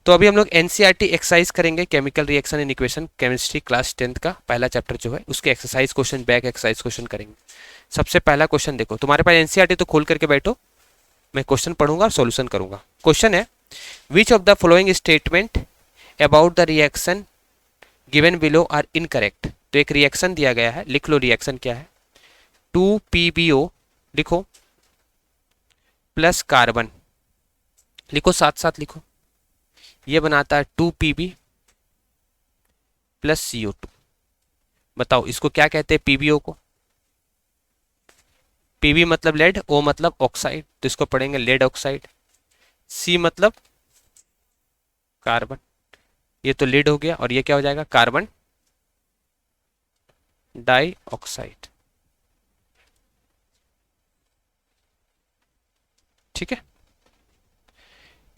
तो अभी हम लोग एनसीईआरटी एक्सरसाइज करेंगे, chemical reaction and equation chemistry class 10th का पहला चैप्टर जो है उसके exercise question, back exercise question करेंगे। सबसे पहला क्वेश्चन देखो, तुम्हारे पास एनसीईआरटी तो खोल करके बैठो, मैं क्वेश्चन पढ़ूंगा और सॉल्यूशन करूंगा। क्वेश्चन है, which of the following statement about the reaction given below are incorrect. तो एक रिएक्शन दिया गया है, लिख लो रिएक्शन क्या है। 2PbO लिखो प्लस कार्बन, लिखो साथ साथ लिखो, ये बनाता है 2Pb प्लस CO2। बताओ इसको क्या कहते हैं PbO को। Pb मतलब लेड, O मतलब ऑक्साइड, तो इसको पढ़ेंगे लेड ऑक्साइड। C मतलब कार्बन, ये तो लीड हो गया, और ये क्या हो जाएगा, कार्बन डाइऑक्साइड। ठीक है,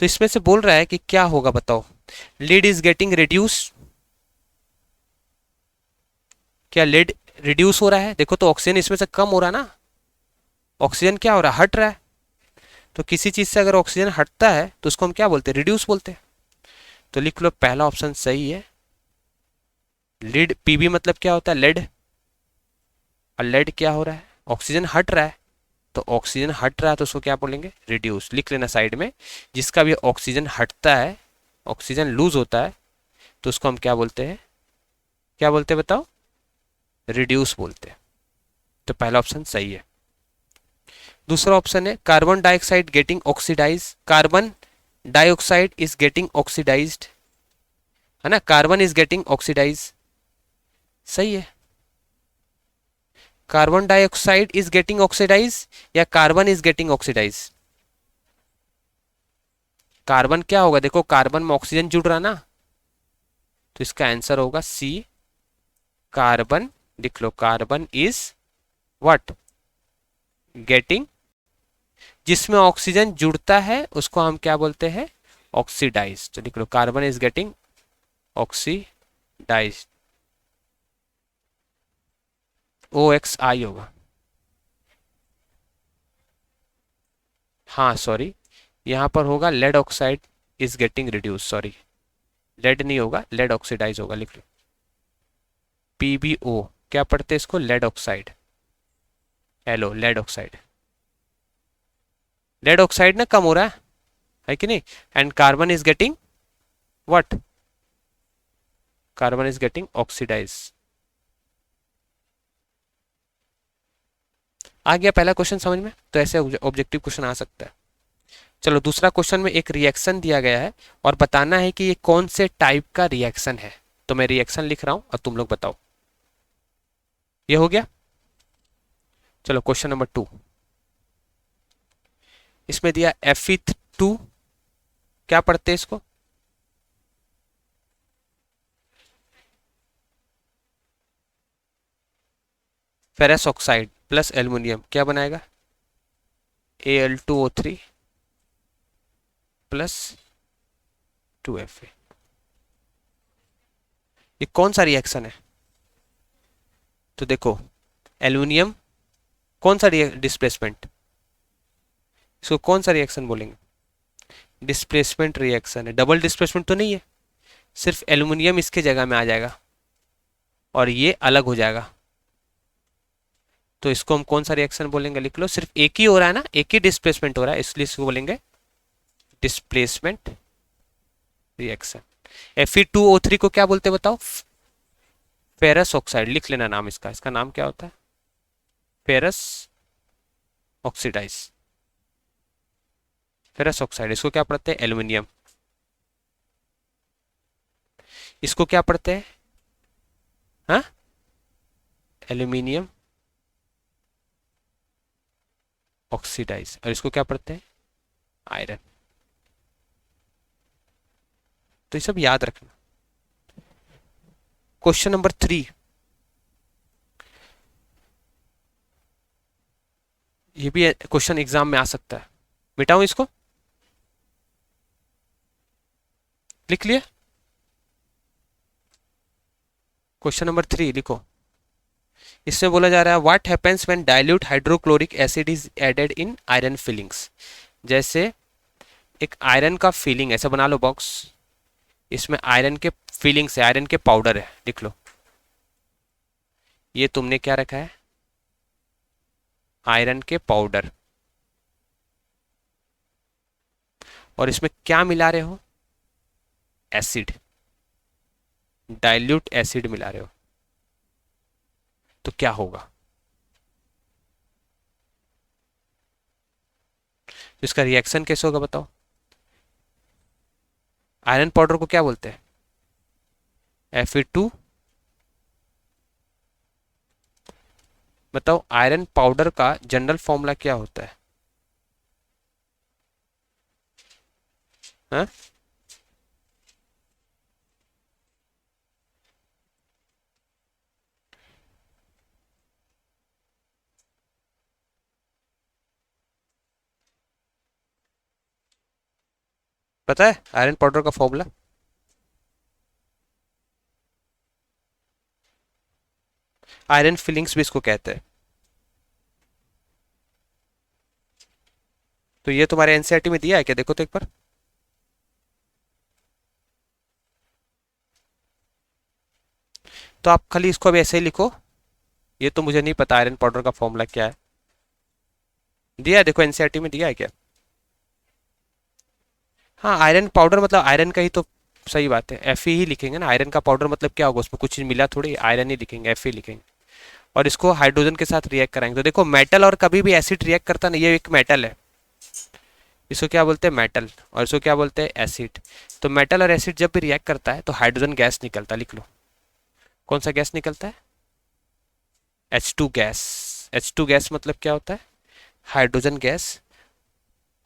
तो इसमें से बोल रहा है कि क्या होगा बताओ। लीड इज गेटिंग रिड्यूस, क्या लीड रिड्यूस हो रहा है। देखो तो ऑक्सीजन इसमें से कम हो रहा है ना, ऑक्सीजन क्या हो रहा है, हट रहा है। तो किसी चीज से अगर ऑक्सीजन हटता है तो उसको हम क्या बोलते हैं, रिड्यूस बोलते हैं। तो लिख लो पहला ऑप्शन सही है। लीड, पीबी मतलब क्या होता है, लेड, और लेड क्या हो रहा है, ऑक्सीजन हट रहा है। तो ऑक्सीजन हट रहा है तो उसको क्या बोलेंगे, रिड्यूस। लिख लेना साइड में, जिसका भी ऑक्सीजन हटता है, ऑक्सीजन लूज होता है, तो उसको हम क्या बोलते हैं, क्या बोलते हैं बताओ, रिड्यूस बोलते हैं। तो पहला ऑप्शन सही है। दूसरा ऑप्शन है, carbon dioxide getting oxidise, carbon dioxide is getting oxidised, है ना, कार्बन इज गेटिंग ऑक्सीडाइज, सही है। Carbon dioxide is getting oxidise या carbon is getting oxidise. Carbon क्या होगा, देखो कार्बन में ऑक्सीजन जुड़ रहा ना, तो इसका आंसर होगा सी, कार्बन। लिख लो कार्बन इज व्हाट, गेटिंग, जिसमें ऑक्सीजन जुड़ता है उसको हम क्या बोलते हैं, ऑक्सीडाइज। तो लिख लो carbon is getting oxidise, OXI होगा। हाँ सॉरी, यहां पर होगा lead oxide is getting reduce, sorry lead नहीं होगा, लेड ऑक्सीडाइज होगा। लिख लो PbO, क्या पढ़ते हैं इसको, lead oxide, hello lead oxide, lead oxide ना कम हो रहा है कि नहीं, and carbon is getting what, carbon is getting oxidise. आ गया पहला क्वेश्चन समझ में, तो ऐसे ऑब्जेक्टिव क्वेश्चन आ सकता है। चलो दूसरा क्वेश्चन में एक रिएक्शन दिया गया है और बताना है कि ये कौन से टाइप का रिएक्शन है। तो मैं रिएक्शन लिख रहा हूं और तुम लोग बताओ। ये हो गया। चलो क्वेश्चन नंबर 2, इसमें दिया Fe2, क्या पढ़ते हैं इसको, फेरस ऑक्साइड प्लस एल्युमिनियम, क्या बनाएगा, Al2O3 प्लस 2Fa। ये कौन सा रिएक्शन है, तो देखो एल्युमिनियम कौन सा डिस्प्लेसमेंट, इसको कौन सा रिएक्शन बोलेंगे, डिस्प्लेसमेंट रिएक्शन है। डबल डिस्प्लेसमेंट तो नहीं है, सिर्फ एल्युमिनियम इसके जगह में आ जाएगा और ये अलग हो जाएगा, तो इसको हम कौन सा रिएक्शन बोलेंगे, लिख लो, सिर्फ एक ही हो रहा है ना, एक ही डिस्प्लेसमेंट हो रहा है, इसलिए इसको बोलेंगे डिस्प्लेसमेंट रिएक्शन। Fe2O3 को क्या बोलते हैं बताओ, फेरस ऑक्साइड। लिख लेना नाम इसका, इसका नाम क्या होता है, फेरस ऑक्सीडाइज, फेरस ऑक्साइड। इसको क्या पढ़ते हैं, एल्युमिनियम। इसको क्या पढ़ते हैं, हाँ, एल्यूमिनियम ऑक्सीडाइज, और इसको क्या पढ़ते हैं, आयरन। तो ये सब याद रखना। क्वेश्चन नंबर 3, ये भी क्वेश्चन एग्जाम में आ सकता है, मिटाऊं इसको, लिख लिया। क्वेश्चन नंबर 3 लिखो, इसमें बोला जा रहा है what happens when dilute hydrochloric acid is added in iron filings. जैसे एक आयरन का फिलिंग, ऐसा बना लो बॉक्स, इसमें आयरन के फीलिंग्स है, आयरन के पाउडर है, लिख लो। ये तुमने क्या रखा है, आयरन के पाउडर। और इसमें क्या मिला रहे हो, एसिड, डाइल्यूट एसिड मिला रहे हो। तो क्या होगा, इसका रिएक्शन कैसे होगा बताओ। आयरन पाउडर को क्या बोलते हैं, Fe2। बताओ आयरन पाउडर का जनरल फॉर्मूला क्या होता है, हा? पता है आयरन पाउडर का फॉर्मूला, आयरन फिलिंग्स भी इसको कहते हैं। तो ये तुम्हारे एनसीईआरटी में दिया है क्या, देखो तो एक बार। तो आप खाली इसको अभी ऐसे ही लिखो, ये तो मुझे नहीं पता आयरन पाउडर का फॉर्मूला क्या है। दिया है, देखो एनसीईआरटी में दिया है क्या। हाँ आयरन पाउडर मतलब आयरन का ही तो, सही बात है, Fe ही लिखेंगे ना। आयरन का पाउडर मतलब क्या होगा, उसमें कुछ चीज मिला थोड़ी, आयरन ही लिखेंगे, Fe लिखेंगे। और इसको हाइड्रोजन के साथ रिएक्ट कराएंगे। तो देखो मेटल और कभी भी एसिड रिएक्ट करता नहीं, ये एक मेटल है, इसको क्या बोलते हैं, मेटल, और इसको क्या बोलते हैं, एसिड। तो मेटल और एसिड जब भी रिएक्ट करता है तो हाइड्रोजन गैस निकलता है, लिख लो। कौन सा गैस निकलता है, H2 गैस। H2 गैस मतलब क्या होता है, हाइड्रोजन गैस।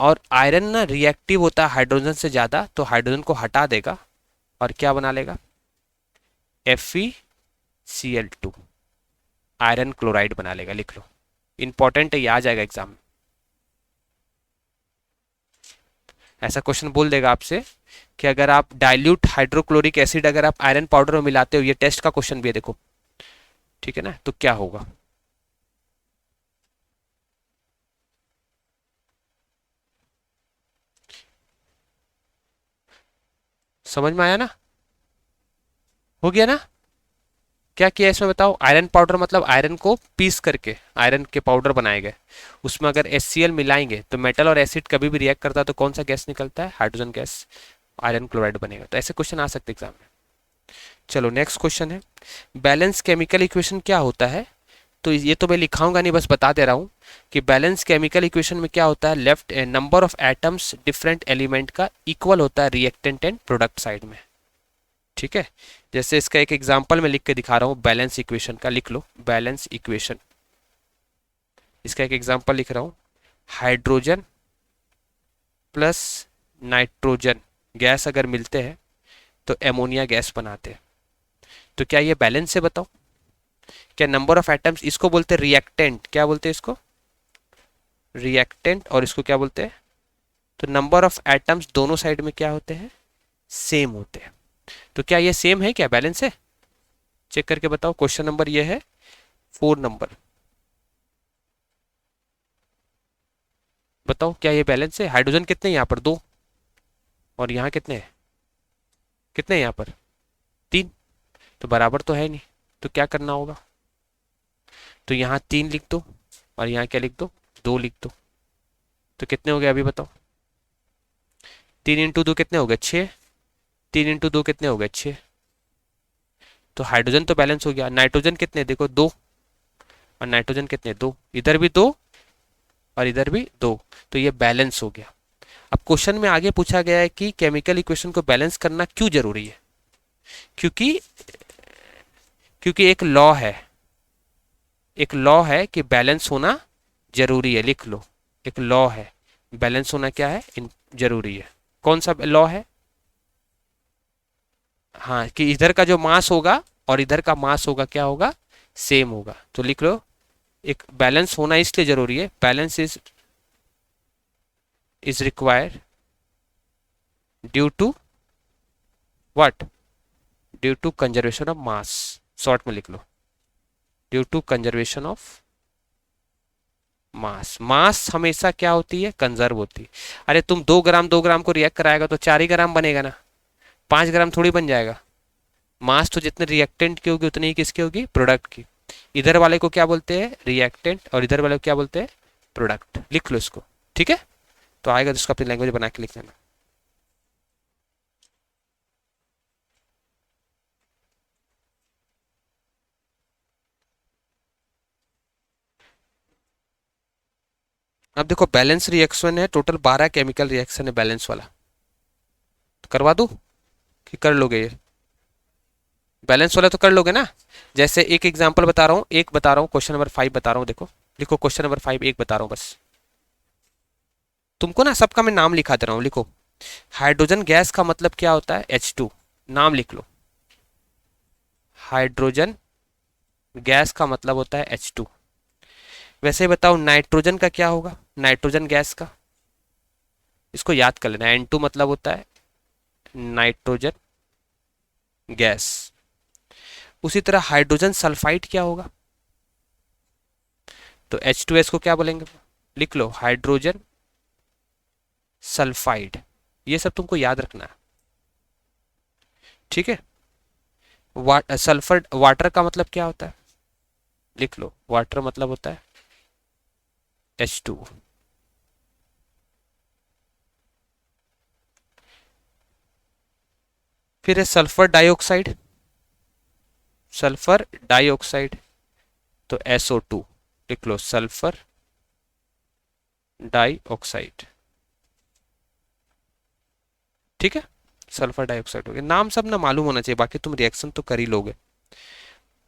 और आयरन ना रिएक्टिव होता है हाइड्रोजन से ज़्यादा, तो हाइड्रोजन को हटा देगा और क्या बना लेगा, FeCl2, आयरन क्लोराइड बना लेगा, लिख लो। इंपॉर्टेंट है, ये आ जाएगा एग्जाम में। ऐसा क्वेश्चन बोल देगा आपसे कि अगर आप डाइल्यूट हाइड्रोक्लोरिक एसिड अगर आप आयरन पाउडर में मिलाते हो, ये टेस्ट का क्वेश्चन भी है देखो, ठीक है ना, तो क्या होगा। समझ में आया ना, हो गया ना। क्या किया इसमें बताओ, आयरन पाउडर मतलब आयरन को पीस करके आयरन के पाउडर बनाए गए, उसमें अगर HCl मिलाएंगे तो मेटल और एसिड कभी भी रिएक्ट करता है तो कौन सा गैस निकलता है, हाइड्रोजन गैस, आयरन क्लोराइड बनेगा। तो ऐसे क्वेश्चन आ सकते एग्जाम में। चलो नेक्स्ट क्वेश्चन है, बैलेंस केमिकल इक्वेशन क्या होता है। तो ये तो मैं लिखाऊंगा नहीं, बस बता दे रहा हूँ कि बैलेंस केमिकल इक्वेशन में क्या होता है, left number of atoms different element का इक्वल होता है रिएक्टेंट एंड प्रोडक्ट साइड में, ठीक है। जैसे इसका एक एग्जांपल मैं लिख के दिखा रहा हूँ बैलेंस इक्वेशन का, लिख लो बैलेंस इक्वेशन। इसका एक एग्जांपल लिख रहा हूँ, हाइड्रोजन प्लस नाइट्रोजन गैस अगर मिलते हैं तो एमोनिया गैस बनाते हैं। तो क्या ये बैलेंस है बताओ, क्या नंबर ऑफ एटम्स, इसको बोलते हैं रिएक्टेंट, क्या बोलते हैं इसको, रिएक्टेंट। और इसको क्या बोलते हैं, तो नंबर ऑफ एटम्स दोनों साइड में क्या होते हैं, सेम होते हैं। तो क्या ये सेम है, क्या बैलेंस है, चेक करके बताओ। क्वेश्चन नंबर ये है 4 नंबर, बताओ क्या ये बैलेंस है। हाइड्रोजन कितने यहाँ पर, 2, और यहाँ कितने हैं, कितने हैं यहाँ पर, 3, तो बराबर तो है नहीं। तो क्या करना होगा, तो यहाँ 3 लिख दो और यहाँ क्या लिख दो, 2 लिख दो। तो कितने हो गए अभी बताओ, 3 इंटू 2 कितने हो गए, 6, 3 इंटू 2 कितने हो गए, 6। तो हाइड्रोजन तो बैलेंस हो गया। नाइट्रोजन कितने, देखो 2, और नाइट्रोजन कितने, 2, इधर भी 2 और इधर भी 2, तो ये बैलेंस हो गया। अब क्वेश्चन में आगे पूछा गया है कि केमिकल इक्वेशन को बैलेंस करना क्यों जरूरी है, क्योंकि क्योंकि एक लॉ है कि बैलेंस होना जरूरी है, लिख लो। एक लॉ है, बैलेंस होना क्या है, जरूरी है। कौन सा लॉ है, हाँ, कि इधर का जो मास होगा और इधर का मास होगा क्या होगा, सेम होगा। तो लिख लो, एक बैलेंस होना इसलिए जरूरी है, balance is required due to what, due to conservation of mass, short में लिख लो, due to conservation of mass. Mass हमेशा क्या होती है, कंजर्व होती है। अरे तुम 2 ग्राम 2 ग्राम को रिएक्ट कराएगा तो 4 ही ग्राम बनेगा ना, 5 ग्राम थोड़ी बन जाएगा। मास तो जितने रिएक्टेंट की होगी उतनी ही किसकी होगी, प्रोडक्ट की। इधर वाले को क्या बोलते हैं, रिएक्टेंट, और इधर वाले को क्या बोलते हैं, प्रोडक्ट। लिख लो इसको, ठीक है। तो आएगा तो इसको अपनी लैंग्वेज बना के लिख लेना। अब देखो बैलेंस रिएक्शन है, टोटल 12 केमिकल रिएक्शन है बैलेंस वाला। तो करवा दूं कि कर लोगे ये, बैलेंस वाला तो कर लोगे ना। जैसे एक एग्जांपल बता रहा हूँ, एक बता रहा हूँ, क्वेश्चन नंबर 5 बता रहा हूँ, देखो। लिखो क्वेश्चन नंबर 5, एक बता रहा हूँ बस। तुमको ना सबका मैं नाम लिखा दे रहा हूँ, लिखो। हाइड्रोजन गैस का मतलब क्या होता है, H2। नाम लिख लो। हाइड्रोजन गैस का मतलब होता है H2। वैसे बताओ नाइट्रोजन का क्या होगा, नाइट्रोजन गैस का, इसको याद कर लेना। N2 मतलब होता है नाइट्रोजन गैस। उसी तरह हाइड्रोजन सल्फाइड क्या होगा, तो H2S को क्या बोलेंगे, लिख लो हाइड्रोजन सल्फाइड। ये सब तुमको याद रखना है, ठीक है। सल्फर वाटर का मतलब क्या होता है, लिख लो वाटर मतलब होता है H2। फिर है सल्फर डाइऑक्साइड, सल्फर डाइऑक्साइड, तो SO2। लिख लो सल्फर डाइऑक्साइड, ठीक है। सल्फर डाइऑक्साइड हो गया। नाम सब ना मालूम होना चाहिए, बाकी तुम रिएक्शन तो कर ही लोगे,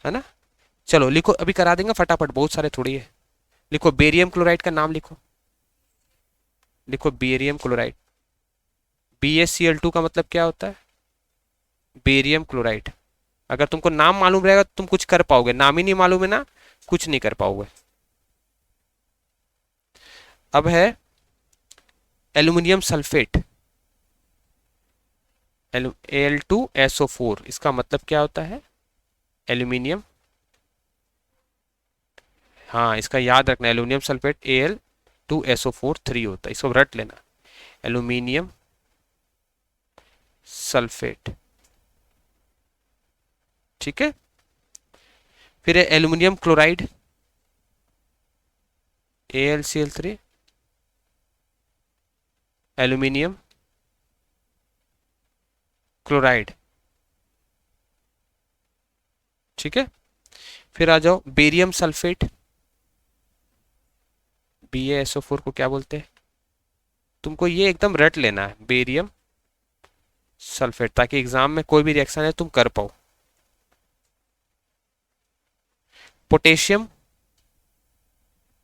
है ना। चलो लिखो, अभी करा देंगे फटाफट, बहुत सारे थोड़ी है। लिखो बेरियम क्लोराइड का नाम लिखो, लिखो बेरियम क्लोराइड। BaCl2 का मतलब क्या होता है, बेरियम क्लोराइड। अगर तुमको नाम मालूम रहेगा तो तुम कुछ कर पाओगे, नाम ही नहीं मालूम है ना, कुछ नहीं कर पाओगे। अब है एल्यूमिनियम सल्फेट, Al2SO4, इसका मतलब क्या होता है, एल्यूमिनियम। हाँ इसका याद रखना, एल्यूमिनियम सल्फेट Al2SO4 3 होता है, इसको रट लेना, एल्यूमिनियम सल्फेट, ठीक है। फिर है aluminium chloride, AlCl3, aluminium chloride, ठीक है। फिर आ जाओ बेरियम सल्फेट, BaSO4 को क्या बोलते हैं, तुमको ये एकदम रट लेना है, बेरियम सल्फेट, ताकि एग्जाम में कोई भी रिएक्शन है तुम कर पाओ। पोटेशियम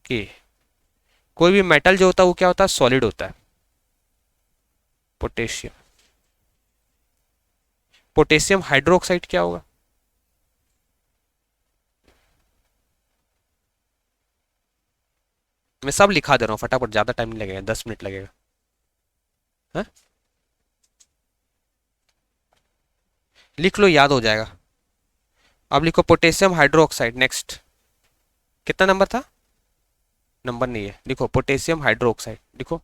के, कोई भी मेटल जो होता है वो क्या होता है, सॉलिड होता है, पोटेशियम। पोटेशियम हाइड्रोक्साइड क्या होगा, मैं सब लिखा दे रहा हूँ फटाफट, ज्यादा टाइम नहीं लगेगा, 10 मिनट लगेगा। हा? लिख लो, याद हो जाएगा। अब लिखो पोटेशियम हाइड्रोक्साइड, नेक्स्ट। कितना नंबर था, नंबर नहीं है, लिखो पोटेशियम हाइड्रोक्साइड, लिखो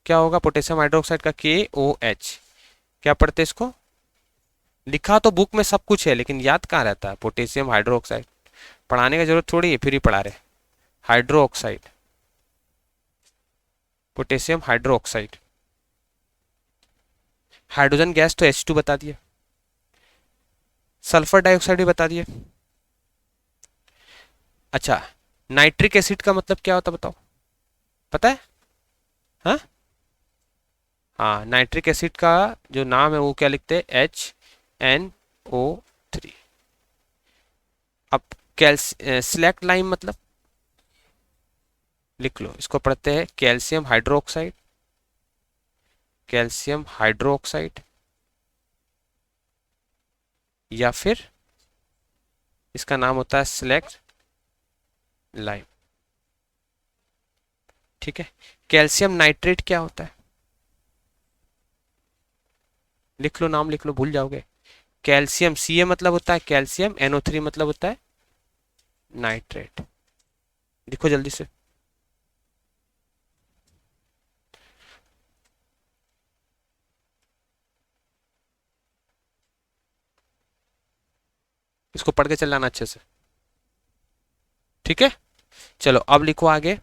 क्या होगा पोटेशियम हाइड्रोक्साइड का, KOH। क्या पढ़ते इसको, लिखा तो बुक में सब कुछ है लेकिन याद कहाँ रहता है, पोटेशियम हाइड्रोक्साइड। पढ़ाने की जरूरत थोड़ी है, फिर ही पढ़ा रहे। Hydroxide, potassium hydroxide. Hydrogen gas तो H2 बता दिया, सल्फर डाइऑक्साइड भी बता दिए। अच्छा, नाइट्रिक एसिड का मतलब क्या होता बताओ, पता है, हाँ। हाँ नाइट्रिक एसिड का जो नाम है वो क्या लिखते हैं, HNO3। अब स्लैक्ट लाइम मतलब, लिख लो इसको पढ़ते हैं कैल्शियम हाइड्रोक्साइड, कैल्शियम हाइड्रोक्साइड, या फिर इसका नाम होता है स्लैक्ट लाइम, ठीक है। कैल्शियम नाइट्रेट क्या होता है, लिख लो, नाम लिख लो, भूल जाओगे। कैल्शियम Ca मतलब होता है कैल्शियम, NO3 मतलब होता है नाइट्रेट। लिखो जल्दी से। इसको पढ़ के चल जाना अच्छे से, ठीक है। चलो अब लिखो आगे,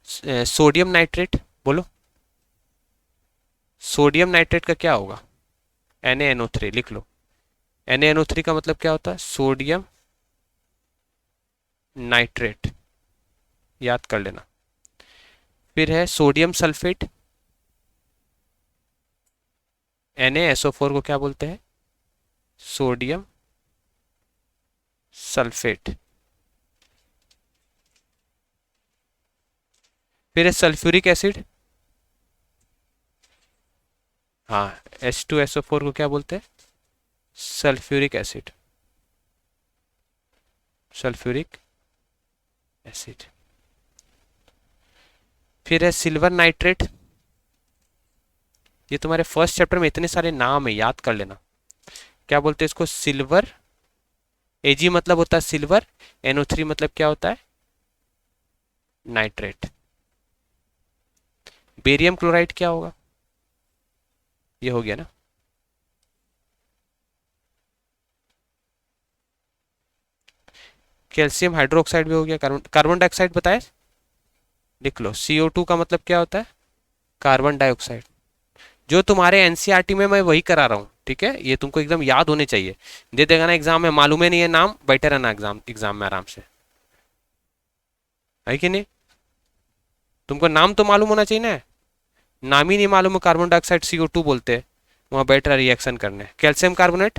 सोडियम नाइट्रेट, बोलो सोडियम नाइट्रेट का क्या होगा? NaNO3 लिख लो। NaNO3 का मतलब क्या होता है? सोडियम नाइट्रेट, याद कर लेना। फिर है सोडियम सल्फेट, NaSO4 को क्या बोलते हैं? Sodium sulphate. फिर है सल्फ्यूरिक एसिड, हाँ H2SO4 को क्या बोलते हैं? Sulphuric acid, sulphuric acid. फिर है सिल्वर नाइट्रेट, ये तुम्हारे फर्स्ट चैप्टर में इतने सारे नाम है, याद कर लेना। क्या बोलते हैं इसको? सिल्वर, Ag मतलब होता है सिल्वर, NO3 मतलब क्या होता है? नाइट्रेट। बेरियम क्लोराइड क्या होगा? ये हो गया ना। कैल्शियम हाइड्रोक्साइड भी हो गया। कार्बन डाइऑक्साइड बताए, लिख लो। CO2 का मतलब क्या होता है? Carbon dioxide. जो तुम्हारे एनसीईआरटी में मैं वही करा रहा हूँ, ठीक है। ये तुमको एकदम याद होने चाहिए। दे देगा ना एग्जाम में, मालूम है नहीं है नाम, बैठे रहना एग्जाम में आराम से, है कि नहीं? तुमको नाम तो मालूम होना चाहिए ना। नाम ही नहीं मालूम है, कार्बन डाइऑक्साइड CO2 बोलते हैं, वहां बैठ रहा रिएक्शन करने। कैल्शियम कार्बोनेट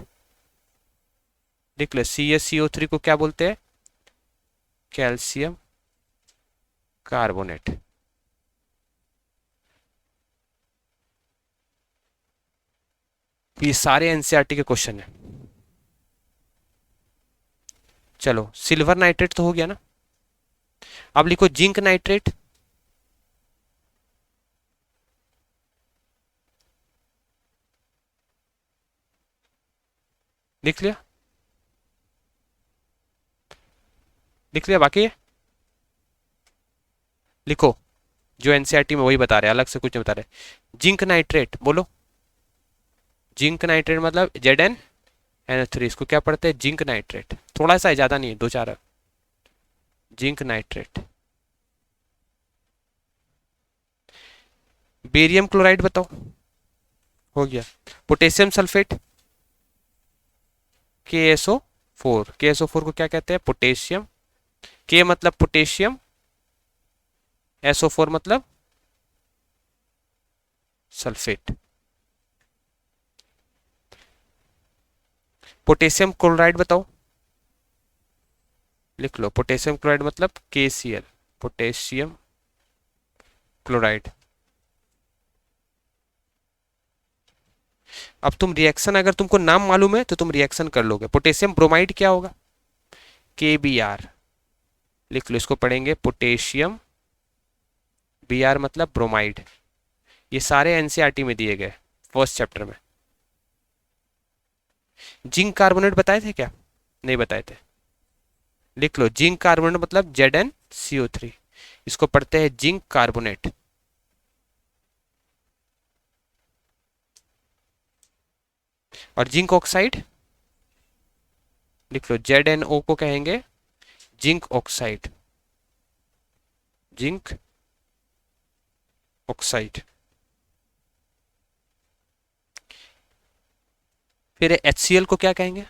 लिख लो। CaCO3 को क्या बोलते हैं? Calcium carbonate. ये सारे एनसीईआरटी के क्वेश्चन है। चलो सिल्वर नाइट्रेट तो हो गया ना। अब लिखो जिंक नाइट्रेट, लिख लिया? लिख लिया? बाकी है लिखो, जो एनसीईआरटी में वही बता रहे, अलग से कुछ नहीं बता रहे। जिंक नाइट्रेट बोलो। जिंक नाइट्रेट मतलब ZnNO3, इसको क्या पढ़ते हैं? Zinc nitrate. थोड़ा सा है, ज्यादा नहीं है, 2-4। Zinc nitrate. बेरियम क्लोराइड बताओ, हो गया। Potassium sulphate, KSO4। KSO4 को क्या कहते हैं? पोटेशियम। K मतलब पोटेशियम, SO4 मतलब सल्फेट। पोटेशियम क्लोराइड बताओ, लिख लो। पोटेशियम क्लोराइड मतलब KCl, पोटेशियम क्लोराइड। अब तुम रिएक्शन, अगर तुमको नाम मालूम है तो तुम रिएक्शन कर लोगे। पोटेशियम ब्रोमाइड क्या होगा? KBr, लिख लो। इसको पढ़ेंगे पोटेशियम, Br मतलब ब्रोमाइड। ये सारे एनसीईआरटी में दिए गए फर्स्ट चैप्टर में। जिंक कार्बोनेट बताए थे क्या? नहीं बताए थे, लिख लो। जिंक कार्बोनेट मतलब ZnCO3, इसको पढ़ते हैं जिंक कार्बोनेट। और जिंक ऑक्साइड लिख लो। ZnO को कहेंगे जिंक ऑक्साइड, जिंक ऑक्साइड। फिर HCl को क्या कहेंगे?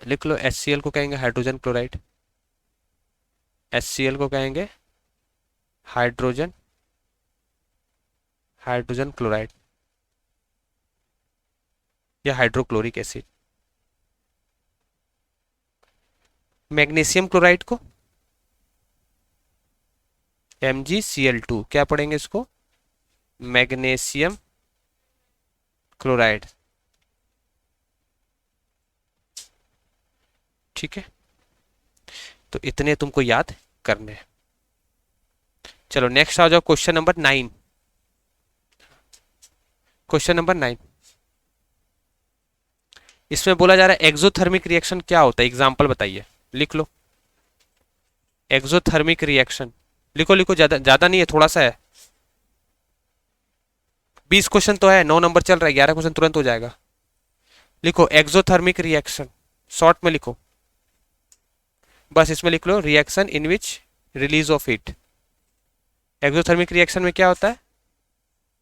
लिख लो। HCl को कहेंगे हाइड्रोजन क्लोराइड, HCl को कहेंगे हाइड्रोजन, हाइड्रोजन क्लोराइड या हाइड्रोक्लोरिक एसिड। मैग्नीशियम क्लोराइड को MgCl2, क्या पढ़ेंगे इसको? मैग्नीशियम क्लोराइड, ठीक है। तो इतने तुमको याद करने हैं। चलो नेक्स्ट आ जाओ, क्वेश्चन नंबर 9। क्वेश्चन नंबर 9, इसमें बोला जा रहा है एक्सोथर्मिक रिएक्शन क्या होता है? एग्जाम्पल बताइए, लिख लो। एक्सोथर्मिक रिएक्शन लिखो, लिखो। ज्यादा नहीं है, थोड़ा सा है। 20 क्वेश्चन तो है, 9 नंबर चल रहा है, 11 क्वेश्चन तुरंत हो जाएगा। लिखो एक्सोथर्मिक रिएक्शन, शॉर्ट में लिखो, बस इसमें लिख लो reaction in which release of heat. Exothermic reaction में क्या होता है?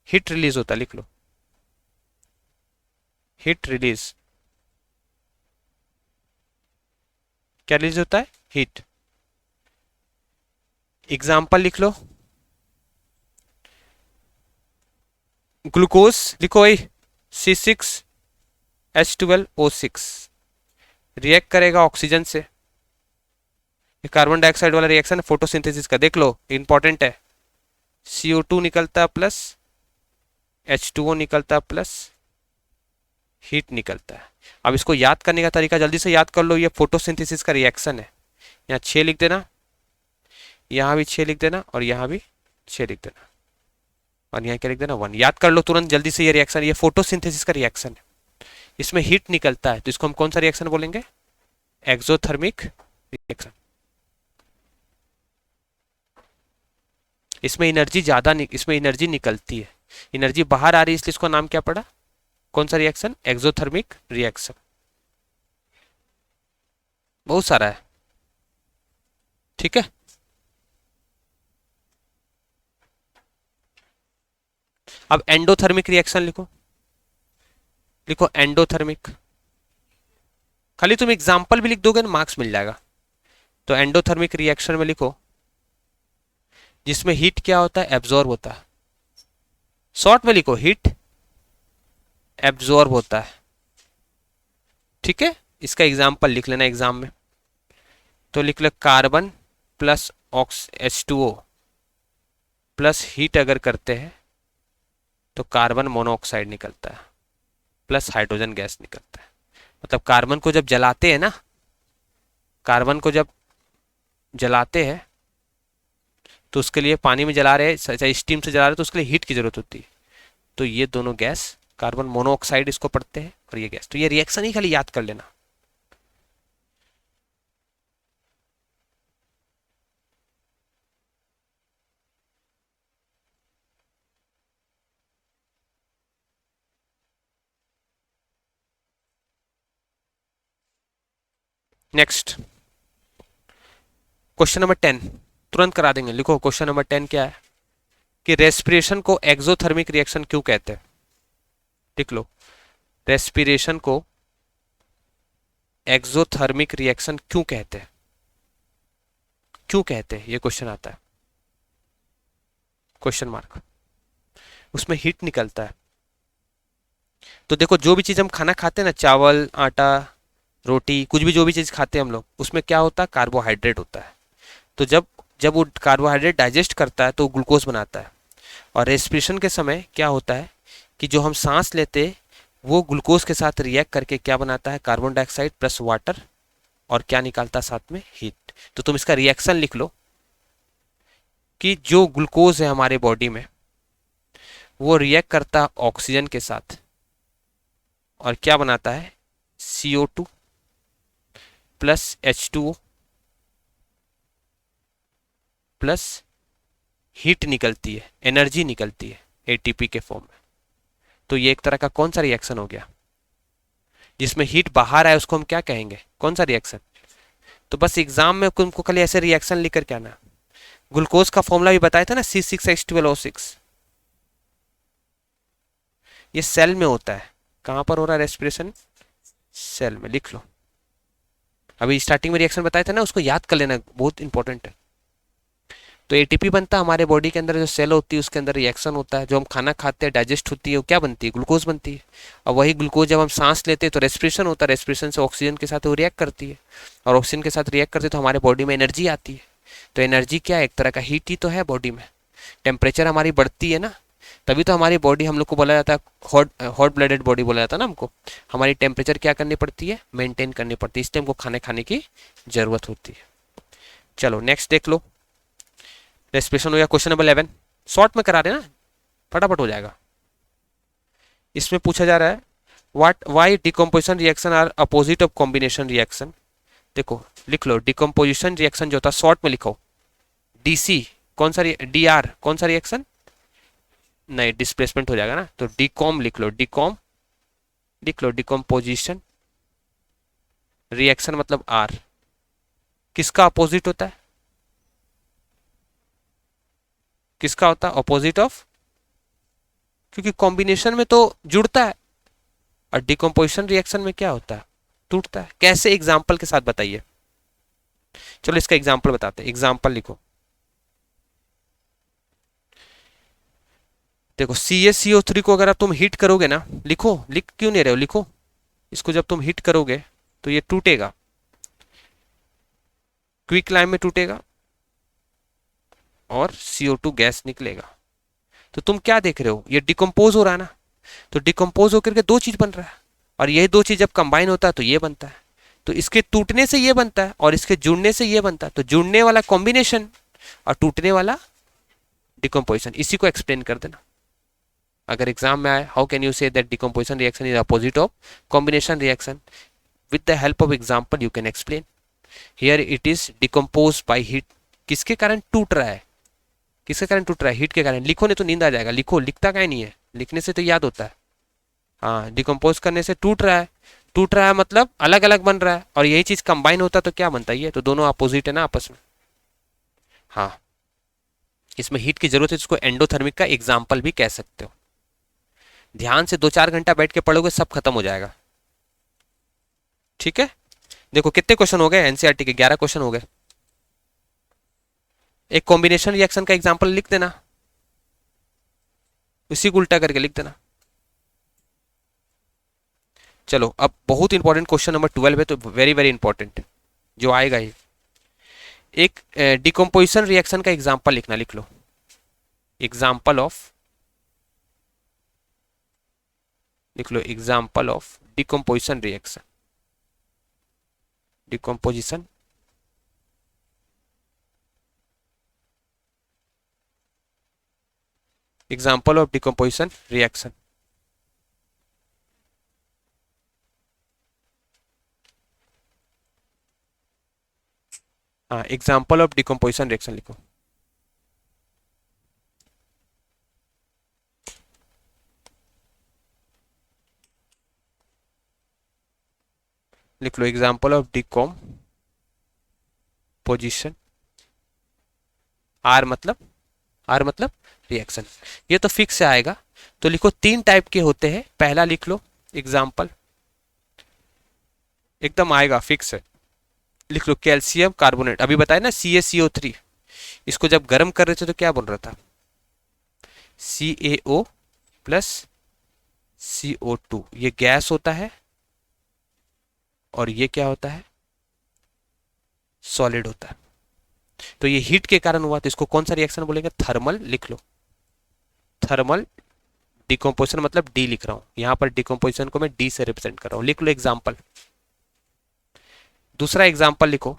हीट रिलीज होता है, लिख लो हीट रिलीज। क्या रिलीज होता है? हीट। एग्जाम्पल लिख लो, ग्लूकोज लिखो भाई, C6H12O6 रिएक्ट करेगा ऑक्सीजन से। कार्बन डाइऑक्साइड वाला रिएक्शन है फोटोसिंथेसिस का, देख लो इंपॉर्टेंट है। CO2 निकलता है प्लस, H2O निकलता है प्लस, हीट निकलता है। अब इसको याद करने का तरीका जल्दी से याद कर लो, ये फोटोसिंथेसिस का रिएक्शन है। यहाँ 6 लिख देना, यहाँ भी 6 लिख देना, और यहाँ भी 6 लिख देना, और यहाँ क्या लिख देना 1। याद कर लो तुरंत जल्दी से, ये रिएक्शन, ये फोटोसिंथेसिस का रिएक्शन है, इसमें हीट निकलता है, तो इसको हम कौन सा रिएक्शन बोलेंगे? Exothermic reaction. इसमें एनर्जी ज्यादा इसमें एनर्जी निकलती है, एनर्जी बाहर आ रही है, इसलिए इसका नाम क्या पड़ा? कौन सा रिएक्शन? Exothermic reaction. बहुत सारा है, ठीक है। अब एंडोथर्मिक रिएक्शन लिखो, लिखो एंडोथर्मिक। खाली तुम एग्जाम्पल भी लिख दोगे ना, मार्क्स मिल जाएगा। तो एंडोथर्मिक रिएक्शन में लिखो जिसमें हीट क्या होता है? एब्जॉर्ब होता है। शॉर्ट में लिखो हीट एब्जॉर्ब होता है, ठीक है। इसका एग्जाम्पल लिख लेना एग्जाम में, तो लिख लो carbon plus H2O plus heat अगर करते हैं तो कार्बन मोनोऑक्साइड निकलता है प्लस हाइड्रोजन गैस निकलता है। मतलब कार्बन को जब जलाते हैं ना, कार्बन को जब जलाते हैं तो उसके लिए पानी में जला रहे, चाहे स्टीम से जला रहे, तो उसके लिए हीट की जरूरत होती है। तो ये दोनों गैस कार्बन मोनोऑक्साइड इसको पढ़ते हैं, और ये गैस, तो ये रिएक्शन ही खाली याद कर लेना। नेक्स्ट क्वेश्चन नंबर 10 तुरंत करा देंगे। लिखो क्वेश्चन नंबर 10 क्या है कि रेस्पिरेशन को एक्सोथर्मिक रिएक्शन क्यों कहते हैं? लिख लो रेस्पिरेशन को एक्सोथर्मिक रिएक्शन क्यों कहते हैं? क्यों कहते हैं, ये क्वेश्चन आता है, क्वेश्चन मार्क। उसमें हीट निकलता है। तो देखो जो भी चीज हम खाना खाते हैं ना, चावल, आटा, रोटी, कुछ भी जो भी चीज खाते हैं हम लोग, उसमें क्या होता है? कार्बोहाइड्रेट होता है। तो जब जब वो कार्बोहाइड्रेट डाइजेस्ट करता है तो ग्लूकोज बनाता है। और रेस्पिरेशन के समय क्या होता है कि जो हम सांस लेते हैं वो ग्लूकोज के साथ रिएक्ट करके क्या बनाता है? कार्बन डाइऑक्साइड प्लस वाटर, और क्या निकालता है साथ में? हीट। तो तुम इसका रिएक्शन लिख लो कि जो ग्लूकोज है हमारे बॉडी में वो रिएक्ट करता है ऑक्सीजन के साथ, और क्या बनाता है? CO2 plus H2O plus heat निकलती है, एनर्जी निकलती है ATP के फॉर्म में। तो ये एक तरह का कौन सा रिएक्शन हो गया? जिसमें हीट बाहर आए उसको हम क्या कहेंगे? कौन सा रिएक्शन? तो बस एग्जाम में तुमको खाली ऐसे रिएक्शन लिख कर क्या ना, ग्लूकोज का फॉर्मूला भी बताया था ना, C6H12O6। ये सेल में होता है। कहां पर हो रहा है रेस्पिरेशन? सेल में। लिख लो, अभी स्टार्टिंग में रिएक्शन बताया था ना, उसको याद कर लेना, बहुत इंपॉर्टेंट है। तो ATP बनता है हमारे बॉडी के अंदर, जो सेल होती है उसके अंदर रिएक्शन होता है, जो हम खाना खाते हैं डाइजेस्ट होती है, वो क्या बनती है? ग्लूकोज बनती है। और वही ग्लूकोज जब हम सांस लेते हैं तो रेस्पिरेशन होता है, रेस्पिरेशन से ऑक्सीजन के साथ वो रिएक्ट करती है, और ऑक्सीजन के साथ रिएक्ट करती है तो हमारे बॉडी में एनर्जी आती है। तो एनर्जी क्या है? एक तरह का हीट ही तो है बॉडी में। टेम्परेचर हमारी बढ़ती है ना, तभी तो हमारी बॉडी, हम लोग को बोला जाता है हॉट ब्लडेड बॉडी बोला जाता है ना हमको। हमारी टेम्परेचर क्या करनी पड़ती है? मेंटेन करनी पड़ती है, इसलिए हमको खाने की जरूरत होती है। चलो नेक्स्ट देख लो, रेस्पिरेशन हो गया। क्वेश्चन नंबर 11 शॉर्ट में करा देना, फटाफट हो जाएगा। इसमें पूछा जा रहा है why decomposition reaction are opposite of combination reaction. देखो लिख लो डिकम्पोजिशन रिएक्शन जो होता है, शॉर्ट में लिखो DC, कौन सा DR, कौन सा रिएक्शन? नहीं, डिस्प्लेसमेंट हो जाएगा ना, तो डिकॉम लिख लो, डिकॉम लिख लो डिकम्पोजिशन रिएक्शन मतलब आर किसका अपोजिट होता है, किसका होता है अपोजिट ऑफ, क्योंकि कॉम्बिनेशन में तो जुड़ता है और डिकम्पोजिशन रिएक्शन में क्या होता है, टूटता है। कैसे, एग्जाम्पल के साथ बताइए। चलो इसका एग्जाम्पल बताते हैं, एग्जाम्पल लिखो। देखो CaCO3 को अगर आप तुम हीट करोगे ना, लिखो, लिख क्यों नहीं रहे हो, लिखो। इसको जब तुम हीट करोगे तो ये टूटेगा, क्विक लाइम में टूटेगा और CO2 गैस निकलेगा। तो तुम क्या देख रहे हो, ये डिकम्पोज हो रहा है ना, तो डिकम्पोज होकर के दो चीज बन रहा है और ये दो चीज जब कंबाइन होता है तो ये बनता है। तो इसके टूटने से ये बनता है और इसके जुड़ने से ये बनता है, तो जुड़ने वाला कॉम्बिनेशन और टूटने वाला डिकम्पोजिशन, इसी को एक्सप्लेन कर देना। अगर एग्जाम में आए, how can you say that decomposition reaction is opposite of combination reaction, with the help of example you can explain. Here it is decompose by heat, किसके कारण टूट रहा है, किसके कारण टूट रहा है, हीट के कारण। लिखो नहीं तो नींद आ जाएगा, लिखो, लिखता क्या नहीं है, लिखने से तो याद होता है। हाँ, डिकम्पोज करने से टूट रहा है, टूट रहा है मतलब अलग अलग बन रहा है और यही चीज कंबाइन होता है तो क्या बनता है, ये तो दोनों अपोजिट है ना आपस में। हाँ, इसमें हीट की जरूरत है, इसको एंडोथर्मिक का एग्जाम्पल भी कह सकते हो। ध्यान से 2-4 घंटा बैठ के पढ़ोगे सब खत्म हो जाएगा। ठीक है, देखो कितने क्वेश्चन हो गए, एनसीईआरटी के 11 क्वेश्चन हो गए। एक कॉम्बिनेशन रिएक्शन का एग्जाम्पल लिख देना, उसी को उल्टा करके लिख देना। चलो अब बहुत इंपॉर्टेंट क्वेश्चन नंबर 12 है, तो वेरी वेरी इंपॉर्टेंट जो आएगा ही। एक डिकम्पोजिशन रिएक्शन का एग्जाम्पल लिखना, लिख लो एग्जाम्पल ऑफ, लिख लो example of decomposition reaction, decomposition example of decomposition reaction. हाँ, एग्जाम्पल ऑफ डिकम्पोजिशन रिएक्शन लिखो। लिख लो एग्जाम्पल ऑफ डिकम्पोजिशन, आर मतलब, आर मतलब रिएक्शन। ये तो फिक्स से आएगा, तो लिखो 3 टाइप के होते हैं। पहला लिख लो एग्जाम्पल, एकदम आएगा फिक्स है। लिख लो कैल्शियम कार्बोनेट, अभी बताया ना CaCO3, इसको जब गर्म कर रहे थे तो क्या बन रहा था, CaO प्लस CO2, ये गैस होता है और ये क्या होता है, सॉलिड होता है। तो ये हीट के कारण हुआ, तो इसको कौन सा रिएक्शन बोलेंगे, थर्मल। लिख लो थर्मल डिकम्पोजिशन, मतलब डी लिख रहा हूं यहां पर, डिकम्पोजिशन को मैं डी से रिप्रेजेंट कर रहा हूं। लिख लो एग्जाम्पल। दूसरा एग्जाम्पल लिखो,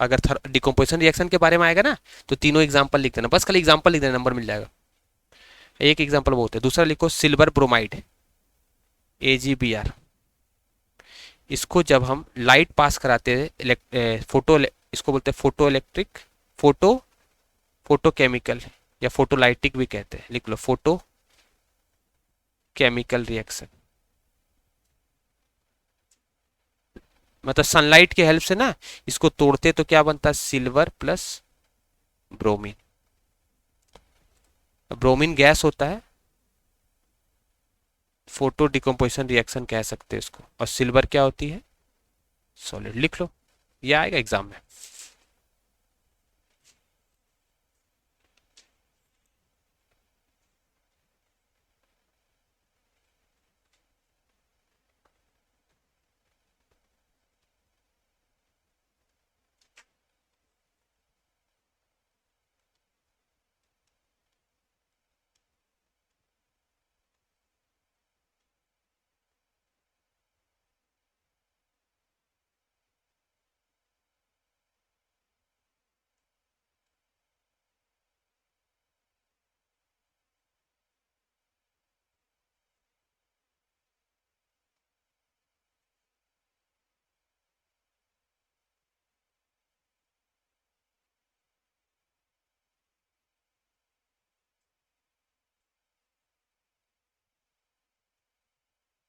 अगर डिकम्पोजिशन रिएक्शन के बारे में आएगा ना तो तीनों एग्जाम्पल लिख देना, बस खाली एग्जाम्पल लिख देना, नंबर मिल जाएगा। एक एग्जाम्पल बहुत है। दूसरा लिखो सिल्वर ब्रोमाइड, AgBr। इसको जब हम लाइट पास कराते हैं, फोटो, इसको बोलते हैं photo electric, photo photo chemical या फोटोलाइटिक भी कहते हैं। लिख लो फोटो केमिकल रिएक्शन, मतलब सनलाइट के हेल्प से ना इसको तोड़ते तो क्या बनता है, silver plus bromine. Bromine gas होता है, फोटो डिकम्पोजिशन रिएक्शन कह सकते हैं इसको, और सिल्वर क्या होती है, सॉलिड। लिख लो, ये आएगा एग्जाम में।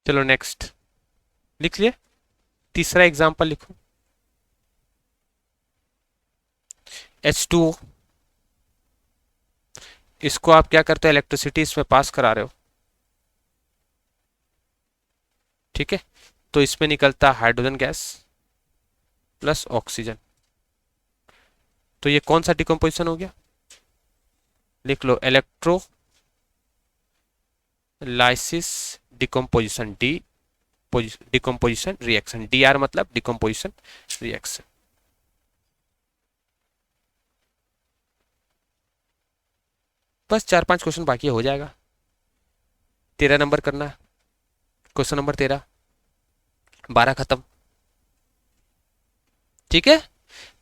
चलो नेक्स्ट लिख लिए, तीसरा एग्जांपल लिखो। H2O, इसको आप क्या करते हो, इलेक्ट्रिसिटी इसमें पास करा रहे हो, ठीक है। तो इसमें निकलता हाइड्रोजन गैस प्लस ऑक्सीजन। तो ये कौन सा डिकम्पोजिशन हो गया, लिख लो electrolysis decomposition, decomposition reaction, DR मतलब डिकम्पोजिशन रिएक्शन। बस 4-5 क्वेश्चन बाकी हो जाएगा। 13 नंबर करना है, क्वेश्चन नंबर 13, 12 खत्म, ठीक है।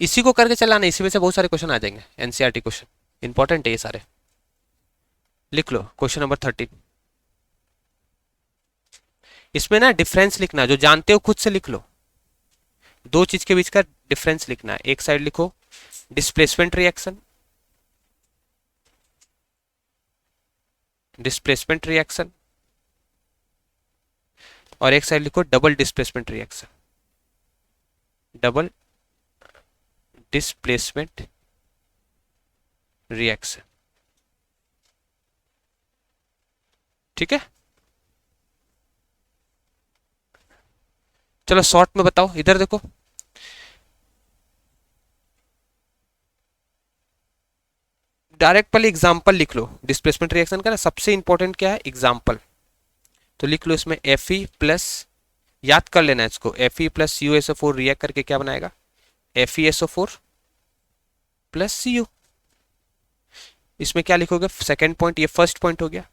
इसी को करके चलाना, इसी में से बहुत सारे क्वेश्चन आ जाएंगे, एनसीईआरटी क्वेश्चन इंपॉर्टेंट है ये सारे। लिख लो क्वेश्चन नंबर 13। इसमें ना डिफरेंस लिखना, जो जानते हो खुद से लिख लो। दो चीज के बीच का डिफरेंस लिखना है। एक साइड लिखो डिस्प्लेसमेंट रिएक्शन, डिस्प्लेसमेंट रिएक्शन, और एक साइड लिखो double displacement reaction, double displacement reaction, ठीक है। चलो शॉर्ट में बताओ, इधर देखो। डायरेक्ट पहले एग्जाम्पल लिख लो डिस्प्लेसमेंट रिएक्शन का ना, सबसे इंपॉर्टेंट क्या है, एग्जाम्पल। तो लिख लो इसमें Fe प्लस, याद कर लेना इसको, Fe प्लस CuSO4 रिएक्ट करके क्या बनाएगा, FeSO4 प्लस Cu। इसमें क्या लिखोगे, सेकेंड पॉइंट, ये फर्स्ट पॉइंट हो गया।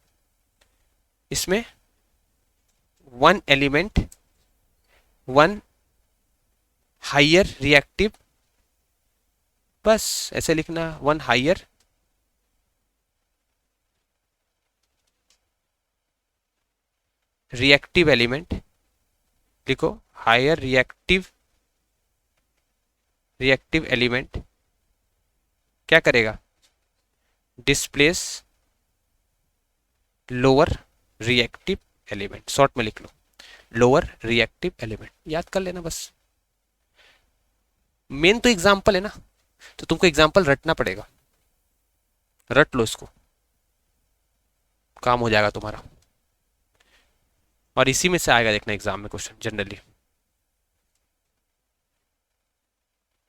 इसमें one element one higher reactive, बस ऐसे लिखना, वन हायर रिएक्टिव एलिमेंट, लिखो हायर रिएक्टिव एलिमेंट क्या करेगा, displace lower reactive element. Short में लिख लो लोअर रिएक्टिव एलिमेंट, याद कर लेना बस। मेन तो एग्जाम्पल है ना, तो तुमको एग्जाम्पल रटना पड़ेगा, रट लो इसको, काम हो जाएगा तुम्हारा। और इसी में से आएगा देखना एग्जाम में क्वेश्चन जनरली।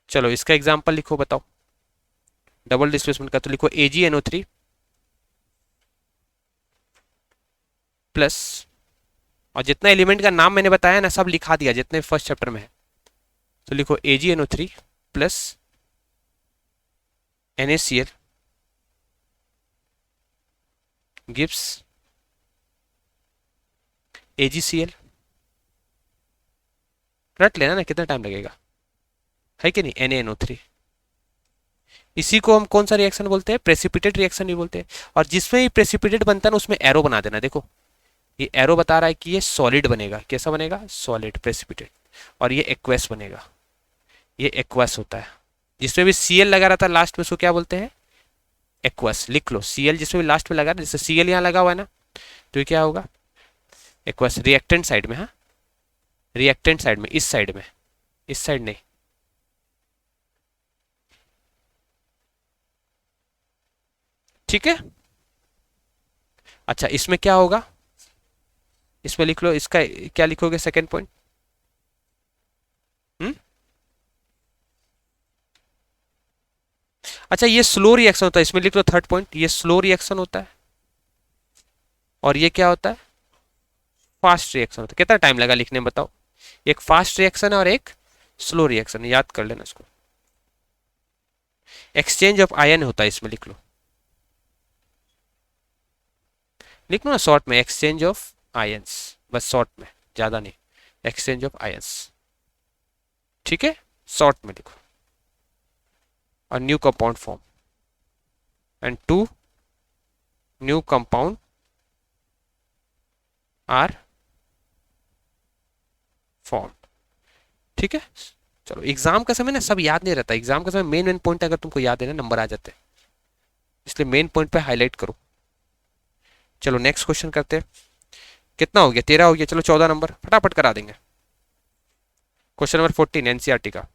चलो इसका एग्जाम्पल लिखो, बताओ डबल डिस्प्लेसमेंट का। तो लिखो AgNO3 प्लस, और जितना एलिमेंट का नाम मैंने बताया ना सब लिखा दिया जितने फर्स्ट चैप्टर में है। तो लिखो AgNO3 plus NaCl gives AgCl। रट लेना ना, कितना टाइम लगेगा, है कि नहीं, NaNO3। इसी को हम कौन सा रिएक्शन बोलते हैं, प्रेसिपिटेट रिएक्शन भी बोलते हैं। और जिसमें भी प्रेसिपिटेट बनता है ना उसमें एरो बना देना। देखो ये एरो बता रहा है कि ये सॉलिड बनेगा, कैसा बनेगा, सॉलिड प्रेसिपिटेट। और ये एक्वस बनेगा, ये एक्वस होता है। जिसमें भी Cl लगा रहा था लास्ट में उसको क्या बोलते हैं, एक्वस। लिख लो Cl जिसमें भी लास्ट में लगा, जैसे Cl यहाँ लगा हुआ है ना, तो ये क्या होगा, एक्वस। रिएक्टेंट साइड में, हाँ रिएक्टेंट साइड में, इस साइड में, इस साइड नहीं। ठीक है। अच्छा इसमें क्या होगा, इसमें लिख लो, इसका क्या लिखोगे सेकेंड पॉइंट, अच्छा ये स्लो रिएक्शन होता है, इसमें लिख लो थर्ड पॉइंट, ये स्लो रिएक्शन होता है। और ये क्या होता है, फास्ट रिएक्शन होता है। कितना टाइम लगा लिखने में बताओ, एक फास्ट रिएक्शन है और एक स्लो रिएक्शन है, याद कर लेना इसको। एक्सचेंज ऑफ आयन होता है इसमें, लिख लो, लिख लो ना शॉर्ट में, एक्सचेंज ऑफ आयंस, बस शॉर्ट में, ज्यादा नहीं, एक्सचेंज ऑफ आयंस, ठीक है, शॉर्ट में लिखो। और new compound form, and two new compound are form, ठीक है। चलो एग्जाम का समय ना सब याद नहीं रहता, एग्जाम का समय मेन मेन पॉइंट अगर तुमको याद है ना नंबर आ जाते हैं, इसलिए मेन पॉइंट पे हाईलाइट करो। चलो नेक्स्ट क्वेश्चन करते हैं। कितना हो गया? 13 हो गया। चलो 14 नंबर फटाफट करा देंगे। क्वेश्चन नंबर 14 एनसीईआरटी का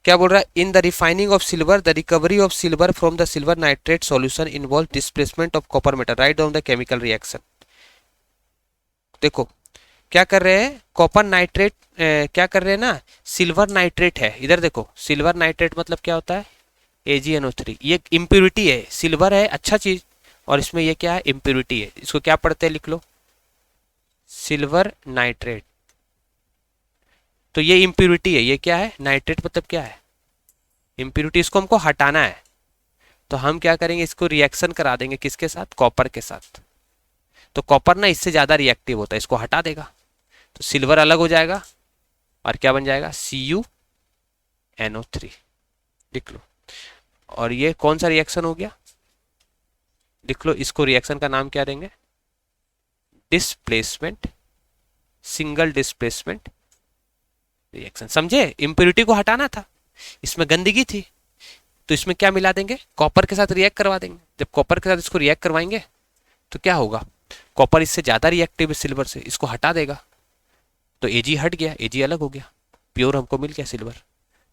क्या बोल रहा है? In the refining of silver the recovery of silver from the silver nitrate solution involve displacement of copper metal, write down the chemical reaction. देखो क्या कर रहे हैं, कॉपर नाइट्रेट क्या कर रहे हैं ना, सिल्वर नाइट्रेट है। इधर देखो सिल्वर नाइट्रेट मतलब क्या होता है? AgNO3। ये इम्प्योरिटी है, सिल्वर है अच्छा चीज और इसमें ये क्या है? इम्प्योरिटी है। इसको क्या पढ़ते हैं? लिख लो सिल्वर नाइट्रेट। तो ये इम्प्योरिटी है, ये क्या है? नाइट्रेट मतलब क्या है? इम्प्योरिटी। इसको हमको हटाना है तो हम क्या करेंगे? इसको रिएक्शन करा देंगे किसके साथ? कॉपर के साथ। तो कॉपर ना इससे ज्यादा रिएक्टिव होता है, इसको हटा देगा तो सिल्वर अलग हो जाएगा और क्या बन जाएगा? CuNO3। लिख लो। और ये कौन सा रिएक्शन हो गया? लिख लो। इसको रिएक्शन का नाम क्या देंगे? Displacement, single displacement reaction. समझे? इंप्योरिटी को हटाना था, इसमें गंदगी थी तो इसमें क्या मिला देंगे? कॉपर के साथ रिएक्ट करवा देंगे। जब कॉपर के साथ इसको रिएक्ट करवाएंगे तो क्या होगा? कॉपर इससे ज्यादा रिएक्टिव है सिल्वर से, इसको हटा देगा तो Ag हट गया, Ag अलग हो गया, प्योर हमको मिल गया सिल्वर।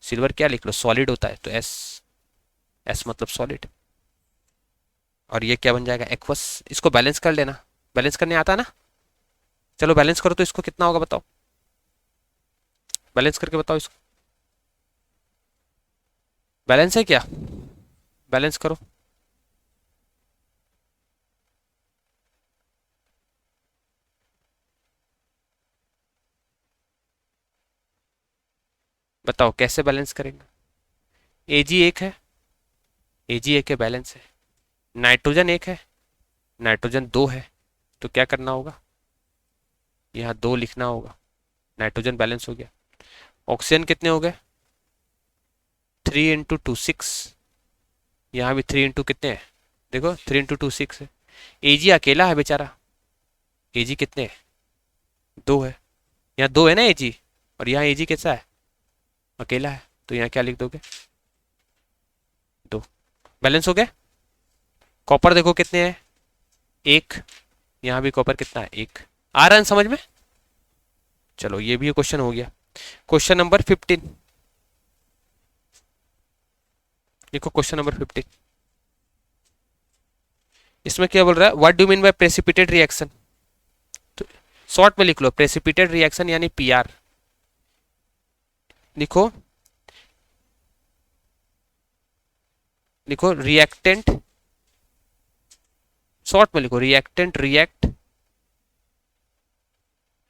सिल्वर क्या लिख लो? सॉलिड होता है तो S मतलब सॉलिड। और ये क्या बन जाएगा? एक्वस। इसको बैलेंस कर लेना, बैलेंस करने आता ना? चलो बैलेंस करो तो इसको कितना होगा बताओ, बैलेंस करके बताओ इसको। बैलेंस है क्या? बैलेंस करो। बताओ कैसे बैलेंस करेंगे? Ag एक है, Ag एक है, बैलेंस है। नाइट्रोजन एक है, नाइट्रोजन दो है तो क्या करना होगा? यहाँ दो लिखना होगा। नाइट्रोजन बैलेंस हो गया। ऑक्सीजन कितने हो गए? 3 × 2 6। यहाँ भी 3 × कितने हैं? देखो 3 × 2 6 है। Ag अकेला है बेचारा। Ag कितने है? दो है। यहाँ दो है ना Ag, और यहाँ Ag कैसा है? अकेला है तो यहाँ क्या लिख दोगे? दो। बैलेंस हो गया। कॉपर देखो कितने हैं? एक। यहाँ भी कॉपर कितना है? एक। आ रहा है समझ में? चलो ये भी क्वेश्चन हो गया। क्वेश्चन नंबर 15 देखो, क्वेश्चन नंबर 15 इसमें क्या बोल रहा है? What do mean by precipitate reaction? तो शॉर्ट में लिख लो प्रेसिपिटेट रिएक्शन यानी PR। लिखो लिखो रिएक्टेंट, शॉर्ट में लिखो reactant react,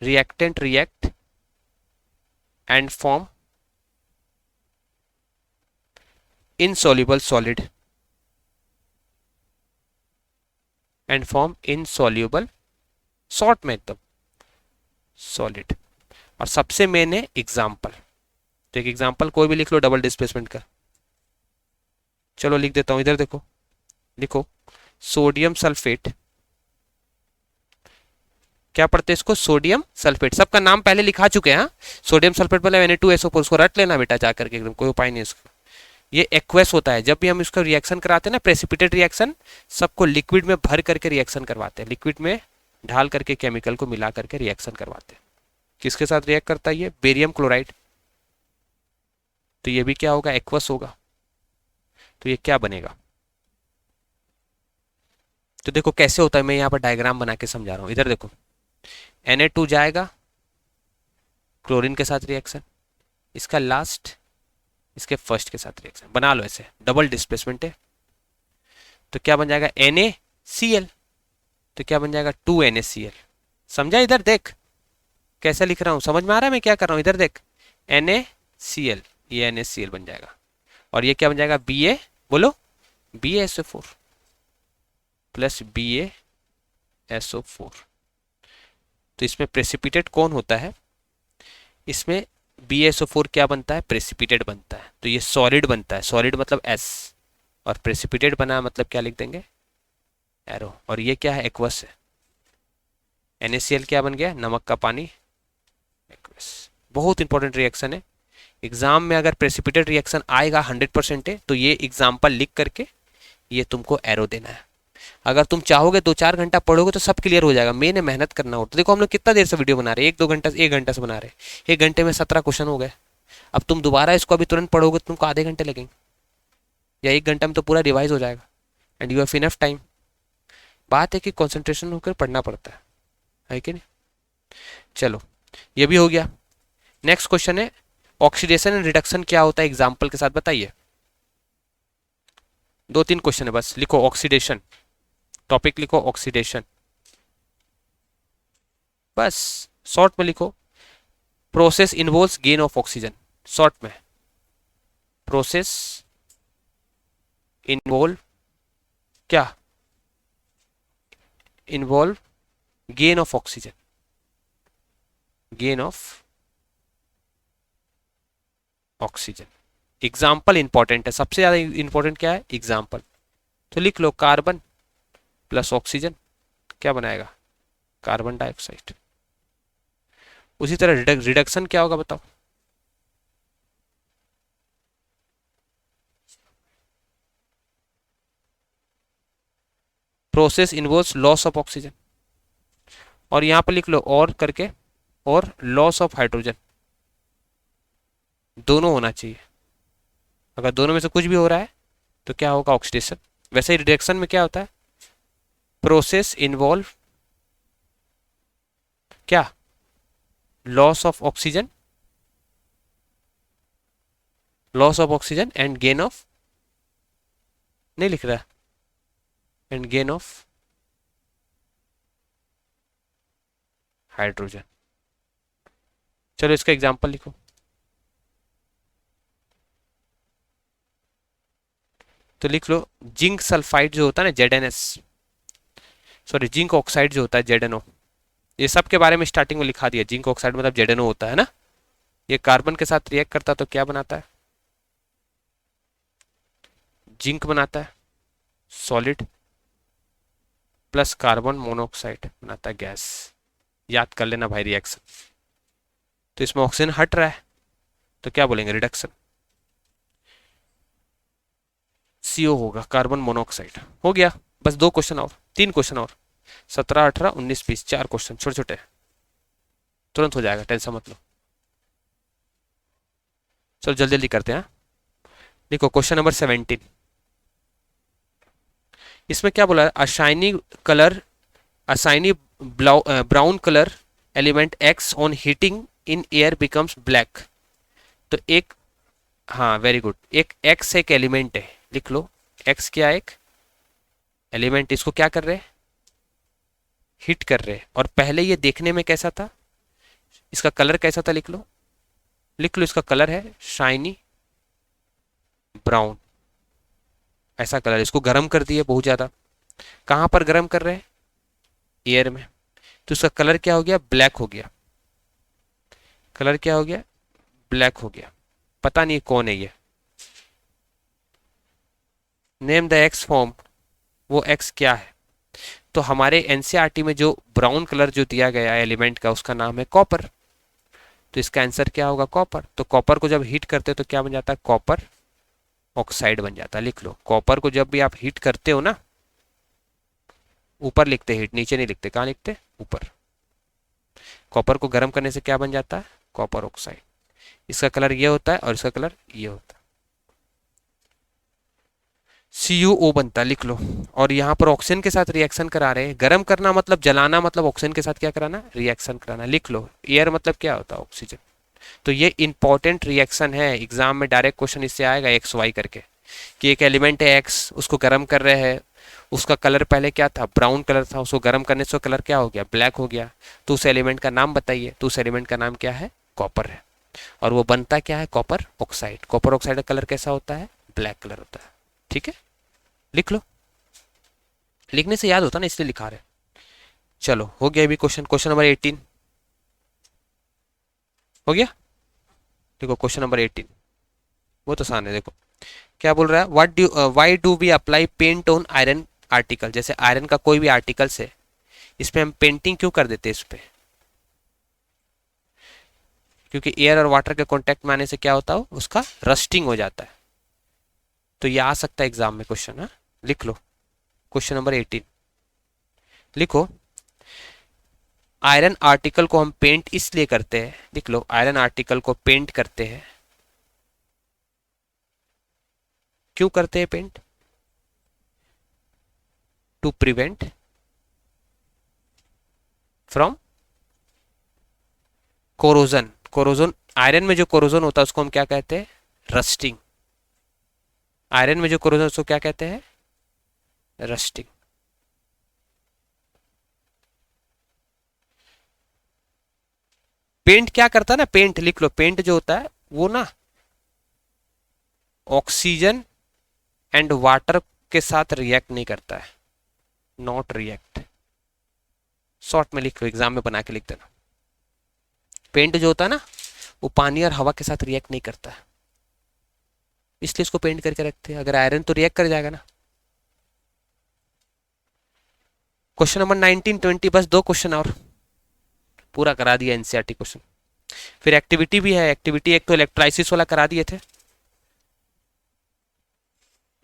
reactant react and form insoluble solid and form insoluble, short में एकदम सॉलिड। और सबसे मेन है एग्जाम्पल। तो एक एग्जाम्पल कोई भी लिख लो डबल डिस्प्लेसमेंट का। चलो लिख देता हूं, इधर देखो। लिखो सोडियम सल्फेट। क्या पढ़ते हैं इसको? Sodium sulphate. सबका नाम पहले लिखा चुके हैं। हाँ, सोडियम सल्फेट मतलब Na2SO4, उसको रट लेना बेटा जा करके, एकदम कोई उपाय नहीं इसका। ये एक्वेस होता है। जब भी हम इसका रिएक्शन कराते हैं ना, प्रेसिपिटेट रिएक्शन, सबको लिक्विड में भर करके रिएक्शन करवाते हैं, लिक्विड में ढाल करके केमिकल को मिला करके रिएक्शन करवाते हैं। किसके साथ रिएक्ट करता है ये? Barium chloride. तो ये भी क्या होगा? एक्वस होगा। तो ये क्या बनेगा? तो देखो कैसे होता है, मैं यहाँ पर डायग्राम बना के समझा रहा हूँ। इधर देखो Na2 जाएगा क्लोरीन के साथ रिएक्शन, इसका लास्ट इसके फर्स्ट के साथ रिएक्शन बना लो, ऐसे डबल डिस्प्लेसमेंट है। तो क्या बन जाएगा? NaCl। तो क्या बन जाएगा? 2NaCl। समझा? इधर देख कैसे लिख रहा हूं, समझ में आ रहा है मैं क्या कर रहा हूं? इधर देख NaCl, ये NaCl बन जाएगा। और ये क्या बन जाएगा? Ba, बोलो BaSO4 प्लस BaSO4। तो इसमें प्रेसिपिटेट कौन होता है? इसमें BaSO4 क्या बनता है? प्रेसिपिटेट बनता है। तो ये सॉलिड बनता है, सॉलिड मतलब S, और प्रेसिपिटेट बना मतलब क्या लिख देंगे? एरो। और ये क्या है? एक्वस है। NaCl क्या बन गया? नमक का पानी, एक्वस। बहुत इंपॉर्टेंट रिएक्शन है। एग्जाम में अगर प्रेसिपिटेट रिएक्शन आएगा 100% है तो ये एग्जाम्पल लिख करके ये तुमको एरो देना है। अगर तुम चाहोगे 2-4 घंटा पढ़ोगे तो सब क्लियर हो जाएगा। मेन है मेहनत करना हो। तो देखो हम लोग कितना देर से वीडियो बना रहे हैं, 1-2 घंटा, 1 घंटा से बना रहे हैं। 1 घंटे में 17 क्वेश्चन हो गए। अब तुम दोबारा इसको अभी तुरंत पढ़ोगे तो तुमको आधे घंटे लगेंगे, या 1 घंटा में तो पूरा रिवाइज हो जाएगा, and you have enough time. बात है कि कंसंट्रेशन होकर पढ़ना पड़ता है कि नहीं। चलो ये भी हो गया। नेक्स्ट क्वेश्चन है ऑक्सीडेशन एंड रिडक्शन क्या होता है, एग्जाम्पल के साथ बताइए। 2-3 क्वेश्चन है बस। लिखो ऑक्सीडेशन, टॉपिक लिखो ऑक्सीडेशन, बस शॉर्ट में लिखो। Process involves gain of oxygen, short में प्रोसेस इन्वॉल्व क्या, involve gain of oxygen, gain of oxygen. Example important है, सबसे ज्यादा इंपॉर्टेंट क्या है, एग्जाम्पल। तो लिख लो कार्बन प्लस ऑक्सीजन क्या बनाएगा, कार्बन डाइऑक्साइड। उसी तरह रिडक्शन क्या होगा बताओ। Process involves loss of oxygen, और यहां पर लिख लो और करके, और लॉस ऑफ हाइड्रोजन। दोनों होना चाहिए। अगर दोनों में से कुछ भी हो रहा है तो क्या होगा, ऑक्सीडेशन। वैसे ही रिडक्शन में क्या होता है, प्रोसेस इन्वॉल्व क्या, loss of oxygen, loss of oxygen and gain of, नहीं लिख रहा, एंड गेन ऑफ हाइड्रोजन। चलो इसका एग्जांपल लिखो। तो लिख लो जिंक सल्फाइड जो होता है ना, ZnS, सॉरी जिंक ऑक्साइड जो होता है ZnO, ये सब के बारे में स्टार्टिंग में लिखा दिया। जिंक ऑक्साइड मतलब ZnO होता है ना, ये कार्बन के साथ रिएक्ट करता है तो क्या बनाता है, जिंक बनाता है सॉलिड, प्लस कार्बन मोनोऑक्साइड बनाता है गैस। याद कर लेना भाई रिएक्शन। तो इसमें ऑक्सीजन हट रहा है तो क्या बोलेंगे, रिडक्शन। CO होगा, कार्बन मोनोऑक्साइड। हो गया, बस 2 क्वेश्चन और, 3 क्वेश्चन और, 17, 18, 19, 20, 4 क्वेश्चन छोटे छोटे, तुरंत हो जाएगा, टेंशन मत लो। चलो जल्दी जल्दी करते हैं। देखो क्वेश्चन नंबर 17, इसमें क्या बोला है, a shiny colour, a shiny brown colour element X on heating in air becomes black. तो एक, हाँ वेरी गुड, एक X एक एलिमेंट है, लिख लो X क्या, एक एलिमेंट, इसको क्या कर रहे हैं, हिट कर रहे हैं। और पहले ये देखने में कैसा था, इसका कलर कैसा था, लिख लो, लिख लो इसका कलर है शाइनी ब्राउन, ऐसा कलर। इसको गर्म कर दिए बहुत ज्यादा, कहां पर गर्म कर रहे हैं, एयर में, तो इसका कलर क्या हो गया, ब्लैक हो गया। कलर क्या हो गया, ब्लैक हो गया। पता नहीं कौन है ये, नेम द एक्स फॉर्म, वो एक्स क्या है। तो हमारे एनसीईआरटी में जो ब्राउन कलर जो दिया गया है एलिमेंट का, उसका नाम है कॉपर। तो इसका आंसर क्या होगा, कॉपर। तो कॉपर को जब हीट करते हैं तो क्या बन जाता है, कॉपर ऑक्साइड बन जाता है। लिख लो, कॉपर को जब भी आप हीट करते हो ना, ऊपर लिखते हीट, नीचे नहीं लिखते, कहाँ लिखते, ऊपर। कॉपर को गर्म करने से क्या बन जाता है, कॉपर ऑक्साइड। इसका कलर ये होता है और इसका कलर ये होता है, CuO बनता है, लिख लो। और यहाँ पर ऑक्सीजन के साथ रिएक्शन करा रहे हैं। गर्म करना मतलब जलाना, मतलब ऑक्सीजन के साथ क्या कराना, रिएक्शन कराना। लिख लो एयर मतलब क्या होता है, ऑक्सीजन। तो ये इंपॉर्टेंट रिएक्शन है, एग्जाम में डायरेक्ट क्वेश्चन इससे आएगा XY करके, कि एक एलिमेंट है X, उसको गर्म कर रहे हैं, उसका कलर पहले क्या था, ब्राउन कलर था, उसको गर्म करने से कलर क्या हो गया, ब्लैक हो गया। तो उस एलिमेंट का नाम बताइए, तो उस एलिमेंट का नाम क्या है, कॉपर है। और वो बनता क्या है, कॉपर ऑक्साइड। कॉपर ऑक्साइड का कलर कैसा होता है, ब्लैक कलर होता है। ठीक है, लिख लो, लिखने से याद होता ना, इसलिए लिखा रहे। चलो हो गया अभी क्वेश्चन, क्वेश्चन नंबर 18 हो गया। देखो क्वेश्चन नंबर 18 बहुत आसान है। देखो क्या बोल रहा है, why do we apply paint on iron article. जैसे आयरन का कोई भी आर्टिकल्स है, इस पे हम पेंटिंग क्यों कर देते हैं इस पे, क्योंकि एयर और वाटर के कांटेक्ट में आने से क्या होता है, उसका रस्टिंग हो जाता है। तो ये आ सकता है एग्जाम में क्वेश्चन, है लिख लो। क्वेश्चन नंबर 18 लिखो, आयरन आर्टिकल को हम पेंट इसलिए करते हैं, लिख लो, आयरन आर्टिकल को पेंट करते हैं, क्यों करते हैं paint? To prevent from corrosion. Corrosion, iron में जो कोरोजन होता है उसको हम क्या कहते हैं? रस्टिंग। आयरन में जो कोरोजन उसको क्या कहते हैं? रस्टिंग। पेंट क्या करता है ना, पेंट लिख लो, पेंट जो होता है वो ना ऑक्सीजन एंड वाटर के साथ रिएक्ट नहीं करता है, नॉट रिएक्ट। शॉर्ट में लिख लो, एग्जाम में बना के लिख देना। पेंट जो होता है ना वो पानी और हवा के साथ रिएक्ट नहीं करता है, इसलिए इसको पेंट करके रखते हैं। अगर आयरन तो रिएक्ट कर जाएगा ना। क्वेश्चन नंबर 19, 20, बस 2 क्वेश्चन और पूरा करा दिया एनसीईआरटी क्वेश्चन। फिर एक्टिविटी भी है। एक्टिविटी एक तो इलेक्ट्रोलाइसिस वाला करा दिए थे,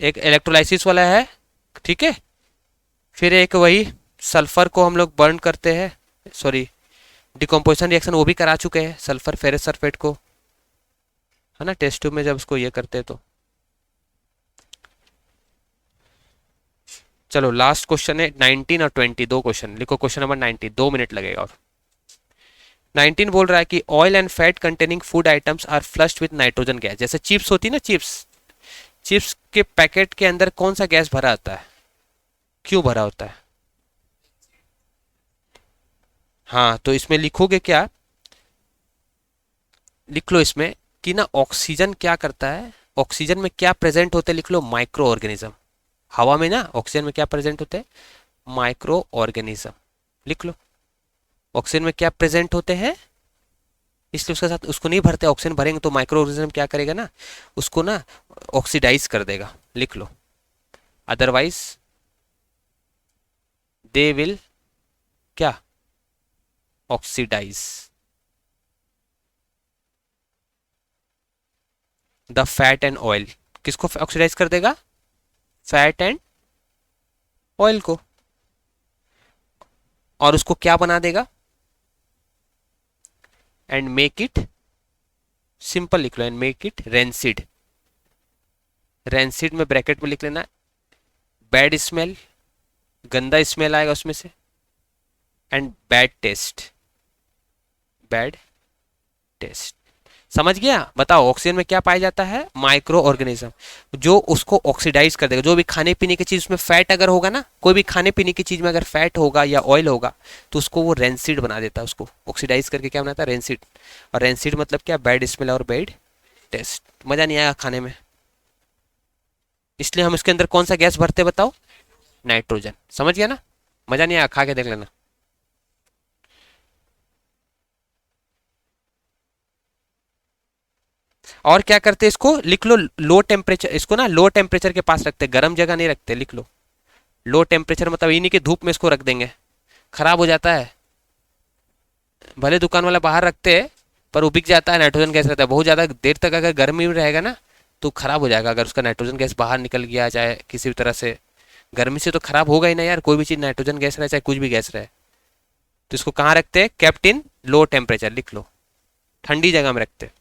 एक इलेक्ट्रोलाइसिस वाला है, ठीक है। फिर एक वही सल्फर को हम लोग बर्न करते हैं, सॉरी डिकम्पोजिशन रिएक्शन वो भी करा चुके हैं, सल्फर फेरस सल्फेट को, है ना, टेस्ट ट्यूब में जब उसको ये करते हैं तो। चलो लास्ट क्वेश्चन है 19 और 20, 2 क्वेश्चन लिखो। क्वेश्चन नंबर 19, 2 मिनट लगेगा। और 19 बोल रहा है कि oil and fat containing food items are flushed with nitrogen gas. जैसे चिप्स होती है ना, चिप्स, चिप्स के पैकेट के अंदर कौन सा गैस भरा होता है? क्यों भरा होता है? हाँ, तो इसमें लिखोगे क्या, लिख लो इसमें कि ना ऑक्सीजन क्या करता है, ऑक्सीजन में क्या प्रेजेंट होते हैं, लिख लो माइक्रो ऑर्गेनिज्म। हवा में ना ऑक्सीजन में क्या प्रेजेंट होते हैं? Micro organism. लिख लो, ऑक्सीजन में क्या प्रेजेंट होते हैं, इसलिए उसके साथ उसको नहीं भरते। ऑक्सीजन भरेंगे तो माइक्रो ऑर्गेनिज्म क्या करेगा ना, उसको ना ऑक्सीडाइज कर देगा। लिख लो, अदरवाइज दे विल क्या, oxidise the fat and oil. किसको ऑक्सीडाइज कर देगा? फैट एंड ऑयल को। और उसको क्या बना देगा? एंड मेक इट, सिंपल लिख लो, and make it rancid. Rancid में ब्रैकेट में लिख लेना, बैड स्मेल, गंदा स्मेल आएगा उसमें से, and bad taste, bad taste. समझ गया? बताओ, ऑक्सीजन में क्या पाया जाता है? माइक्रो ऑर्गेनिज्म, जो उसको ऑक्सीडाइज कर देगा। जो भी खाने पीने की चीज में फैट अगर होगा ना, कोई भी खाने पीने की चीज में अगर फैट होगा या ऑयल होगा तो उसको वो रेंसिड बना देता है, उसको ऑक्सीडाइज करके क्या बनाता है? रेंसिड। और रेंसिड मतलब क्या? बैड स्मेल और बैड टेस्ट, मजा नहीं आएगा खाने में। इसलिए हम इसके अंदर कौन सा गैस भरते बताओ? नाइट्रोजन। समझ गया ना? मजा नहीं आया, खा के देख लेना। और क्या करते हैं, इसको लिख लो, लो टेम्परेचर, इसको ना लो टेम्परेचर के पास रखते, गर्म जगह नहीं रखते। लिख लो, लो टेम्परेचर मतलब ये नहीं कि धूप में इसको रख देंगे, खराब हो जाता है। भले दुकान वाला बाहर रखते हैं पर वो बिक जाता है, नाइट्रोजन गैस रहता है। बहुत ज़्यादा देर तक अगर गर्मी में रहेगा ना तो खराब हो जाएगा। अगर उसका नाइट्रोजन गैस बाहर निकल गया, चाहे किसी भी तरह से, गर्मी से तो खराब होगा ही ना यार, कोई भी चीज़ नाइट्रोजन गैस रहे चाहे कुछ भी गैस रहे। तो इसको कहाँ रखते हैं? Kept in low temperature. लिख लो, ठंडी जगह में रखते हैं,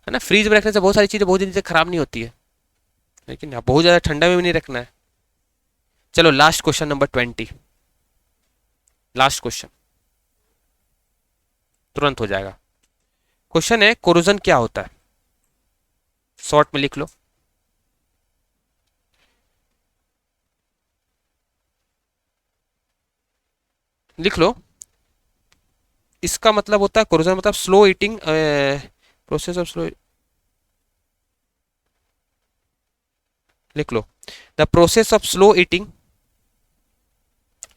है ना। फ्रीज में रखने से बहुत सारी चीज़ें बहुत जल्दी से खराब नहीं होती है, लेकिन बहुत ज़्यादा ठंडा में भी नहीं रखना है। चलो last question number 20, last question, तुरंत हो जाएगा। क्वेश्चन है, कोरोजन क्या होता है? शॉर्ट में लिख लो, लिख लो, इसका मतलब होता है कोरोजन मतलब slow eating process of slow, लिख लो, the process of slow eating,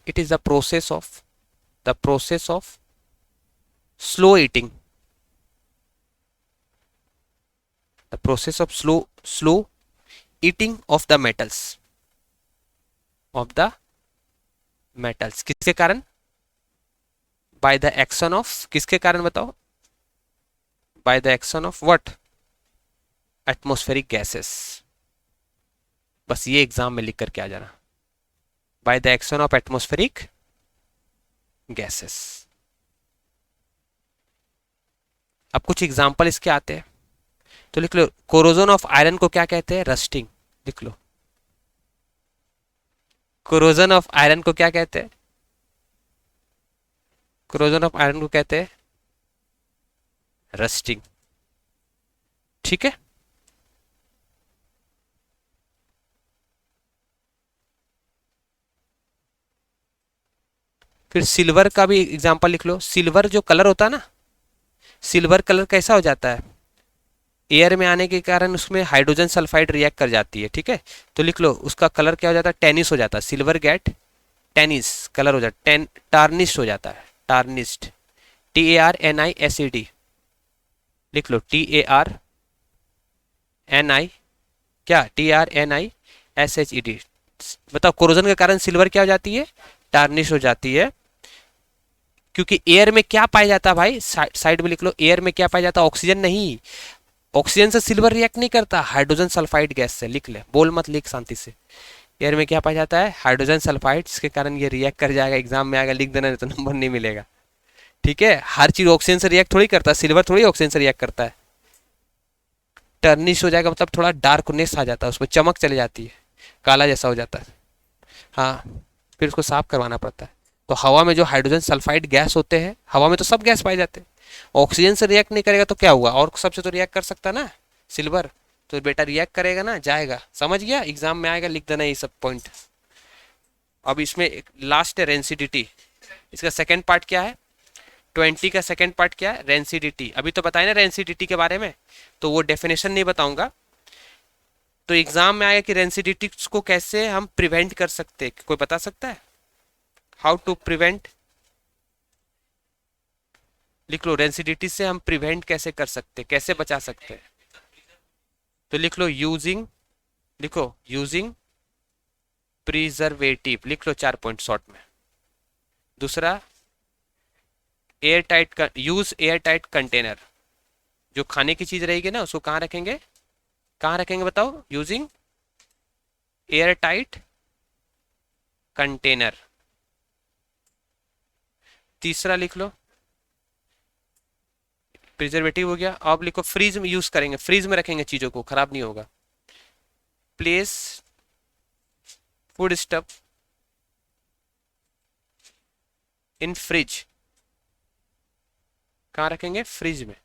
it is the process of, the process of slow eating, the process of slow eating of the metals, of the metals. किसके कारण? By the action of, किसके कारण बताओ? By the action of what? Atmospheric gases. बस ये exam में लिख करके आ जाना। By the action of atmospheric gases. अब कुछ एग्जांपल इसके आते हैं, तो लिख लो कोरोजन ऑफ आयरन को क्या कहते हैं? रस्टिंग। लिख लो कोरोजन ऑफ आयरन को क्या कहते हैं? कोरोजन ऑफ आयरन को कहते हैं रस्टिंग। ठीक है, फिर सिल्वर का भी एग्जांपल लिख लो। सिल्वर जो कलर होता है ना, सिल्वर कलर कैसा हो जाता है? एयर में आने के कारण उसमें हाइड्रोजन सल्फाइड रिएक्ट कर जाती है। ठीक है, तो लिख लो उसका कलर क्या हो जाता है? टेनिस हो जाता है। सिल्वर गेट टेनिस कलर हो जाता है, टार्निश्ड हो जाता है। Tarnished, TARNISED। लिख लो TARNI, क्या? TRNISHED। बताओ कोरोजन के कारण सिल्वर क्या हो जाती है? टार्निश हो जाती है। क्योंकि एयर में क्या पाया जाता है भाई? साइड में लिख लो, एयर में क्या पाया जाता है? ऑक्सीजन नहीं। ऑक्सीजन से सिल्वर रिएक्ट नहीं करता, हाइड्रोजन सल्फाइड गैस से। लिख ले, बोल मत, लिख शांति से। एयर में क्या पाया जाता है? हाइड्रोजन सल्फाइड, जिसके कारण ये रिएक्ट कर जाएगा। एग्जाम में आएगा, लिख देना, नहीं तो नंबर नहीं मिलेगा। ठीक है, हर चीज ऑक्सीजन से रिएक्ट थोड़ी करता है, सिल्वर थोड़ी ऑक्सीजन से रिएक्ट करता है। टर्निश हो जाएगा मतलब थोड़ा डार्कनेस आ जाता है, उसमें चमक चली जाती है, काला जैसा हो जाता है। हाँ, फिर उसको साफ करवाना पड़ता है। तो हवा में जो हाइड्रोजन सल्फाइड गैस होते हैं, हवा में तो सब गैस पाए जाते हैं, ऑक्सीजन से रिएक्ट नहीं करेगा तो क्या हुआ? और सबसे तो रिएक्ट कर सकता ना, सिल्वर। तो बेटा रिएक्ट करेगा ना, जाएगा। समझ गया? एग्जाम में आएगा, लिख देना ये सब पॉइंट। अब इसमें एक लास्ट है रेंसिडिटी। इसका सेकेंड पार्ट क्या है? 20 का सेकेंड पार्ट क्या है? रेंसिडिटी। अभी तो बताए ना रेंसिडिटी के बारे में, तो वो डेफिनेशन नहीं बताऊंगा। तो एग्जाम में आएगा कि रेंसिडिटी को कैसे हम प्रिवेंट कर सकते हैं, कोई बता सकता है? How to prevent. लिख लो रेंसिडिटी से हम प्रिवेंट कैसे कर सकते, कैसे बचा सकते हैं। तो लिख लो यूजिंग, लिखो यूजिंग प्रिजर्वेटिव। लिख लो 4 पॉइंट शॉर्ट में। दूसरा air tight, use air tight container. जो खाने की चीज रहेगी ना, उसको कहाँ रखेंगे? कहाँ रखेंगे बताओ? Using air tight container. तीसरा लिख लो प्रिजर्वेटिव हो गया। अब लिखो फ्रीज में यूज करेंगे, फ्रीज में रखेंगे चीजों को, खराब नहीं होगा। Place food stuff in fridge. कहाँ रखेंगे? फ्रिज में।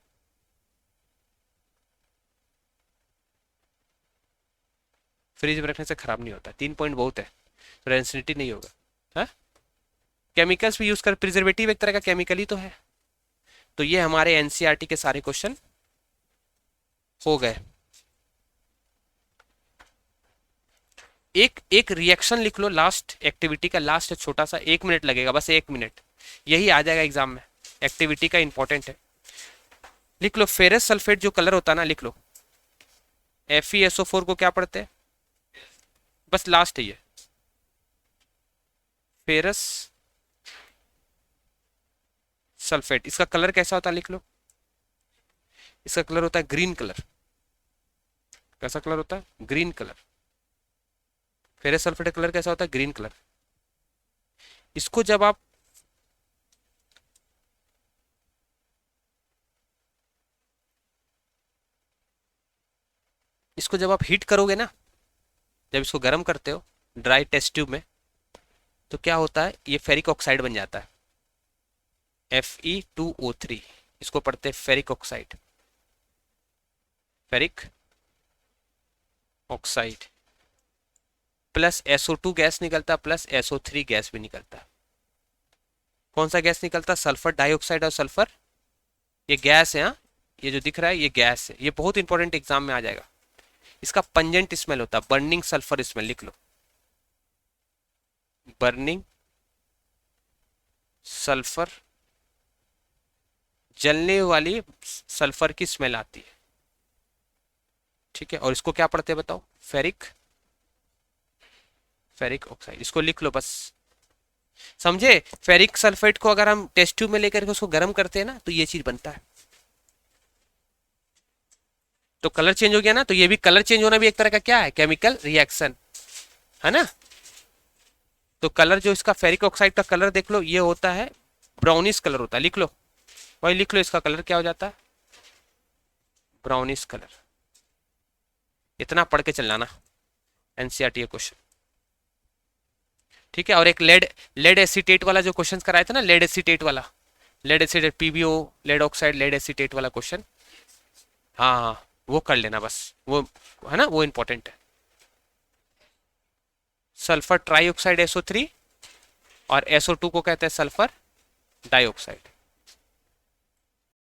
फ्रिज में रखने से खराब नहीं होता। 3 पॉइंट बहुत है, तो रेंसिडिटी नहीं होगा। हाँ, केमिकल्स भी यूज कर, प्रिजर्वेटिव एक तरह का केमिकल ही तो है। तो ये हमारे एनसीईआरटी के सारे क्वेश्चन हो गए। एक एक रिएक्शन लिख लो, लास्ट एक्टिविटी का लास्ट है, छोटा सा, 1 मिनट लगेगा, बस 1 मिनट, यही आ जाएगा एग्जाम में। एक्टिविटी का इंपॉर्टेंट है। लिख लो फेरस सल्फेट जो कलर होता है ना, लिख लो FeSO4 को क्या पढ़ते हैं? बस लास्ट है ये, फेरस सल्फेट। इसका कलर कैसा होता है? लिख लो, इसका कलर होता है ग्रीन कलर। कैसा कलर होता है? Green colour. फेरस सल्फेट का कलर कैसा होता है? Green colour. इसको जब आप हीट करोगे ना, जब इसको गर्म करते हो ड्राई टेस्ट ट्यूब में, तो क्या होता है? ये फेरिक ऑक्साइड बन जाता है, Fe2O3। इसको पढ़ते हैं ferric oxide, ferric oxide. Plus SO2 gas निकलता, प्लस SO3 गैस भी निकलता। कौन सा गैस निकलता? सल्फर डाइऑक्साइड और सल्फर, ये गैस है। हाँ, ये जो दिख रहा है ये गैस है। ये बहुत इंपॉर्टेंट एग्जाम में आ जाएगा। इसका पंजेंट स्मेल होता है, बर्निंग सल्फर स्मेल। लिख लो बर्निंग सल्फर, जलने वाली सल्फर की स्मेल आती है। ठीक है, और इसको क्या पढ़ते हैं बताओ? Ferric oxide. इसको लिख लो बस, समझे? फेरिक सल्फेट को अगर हम टेस्ट ट्यूब में लेकर के उसको गर्म करते हैं ना, तो ये चीज बनता है। तो कलर चेंज हो गया ना, तो ये भी कलर चेंज होना भी एक तरह का क्या है? केमिकल रिएक्शन है ना। तो कलर जो इसका फेरिक ऑक्साइड का कलर देख लो, ये होता है ब्राउनिश कलर होता है, लिख लो भाई, लिख लो इसका कलर क्या हो जाता है, ब्राउनिश कलर। इतना पढ़ के चलना ना, एनसीईआरटी क्वेश्चन, ठीक है। और एक लेड लेड एसीटेट वाला जो क्वेश्चन कराया था ना, लेड एसीटेट वाला, lead acetate PBO, lead oxide, lead acetate वाला क्वेश्चन, हाँ हाँ वो कर लेना बस, वो है ना, वो इंपॉर्टेंट है। सल्फर ट्राईऑक्साइड SO3 और SO2 को कहते हैं सल्फर डाइऑक्साइड।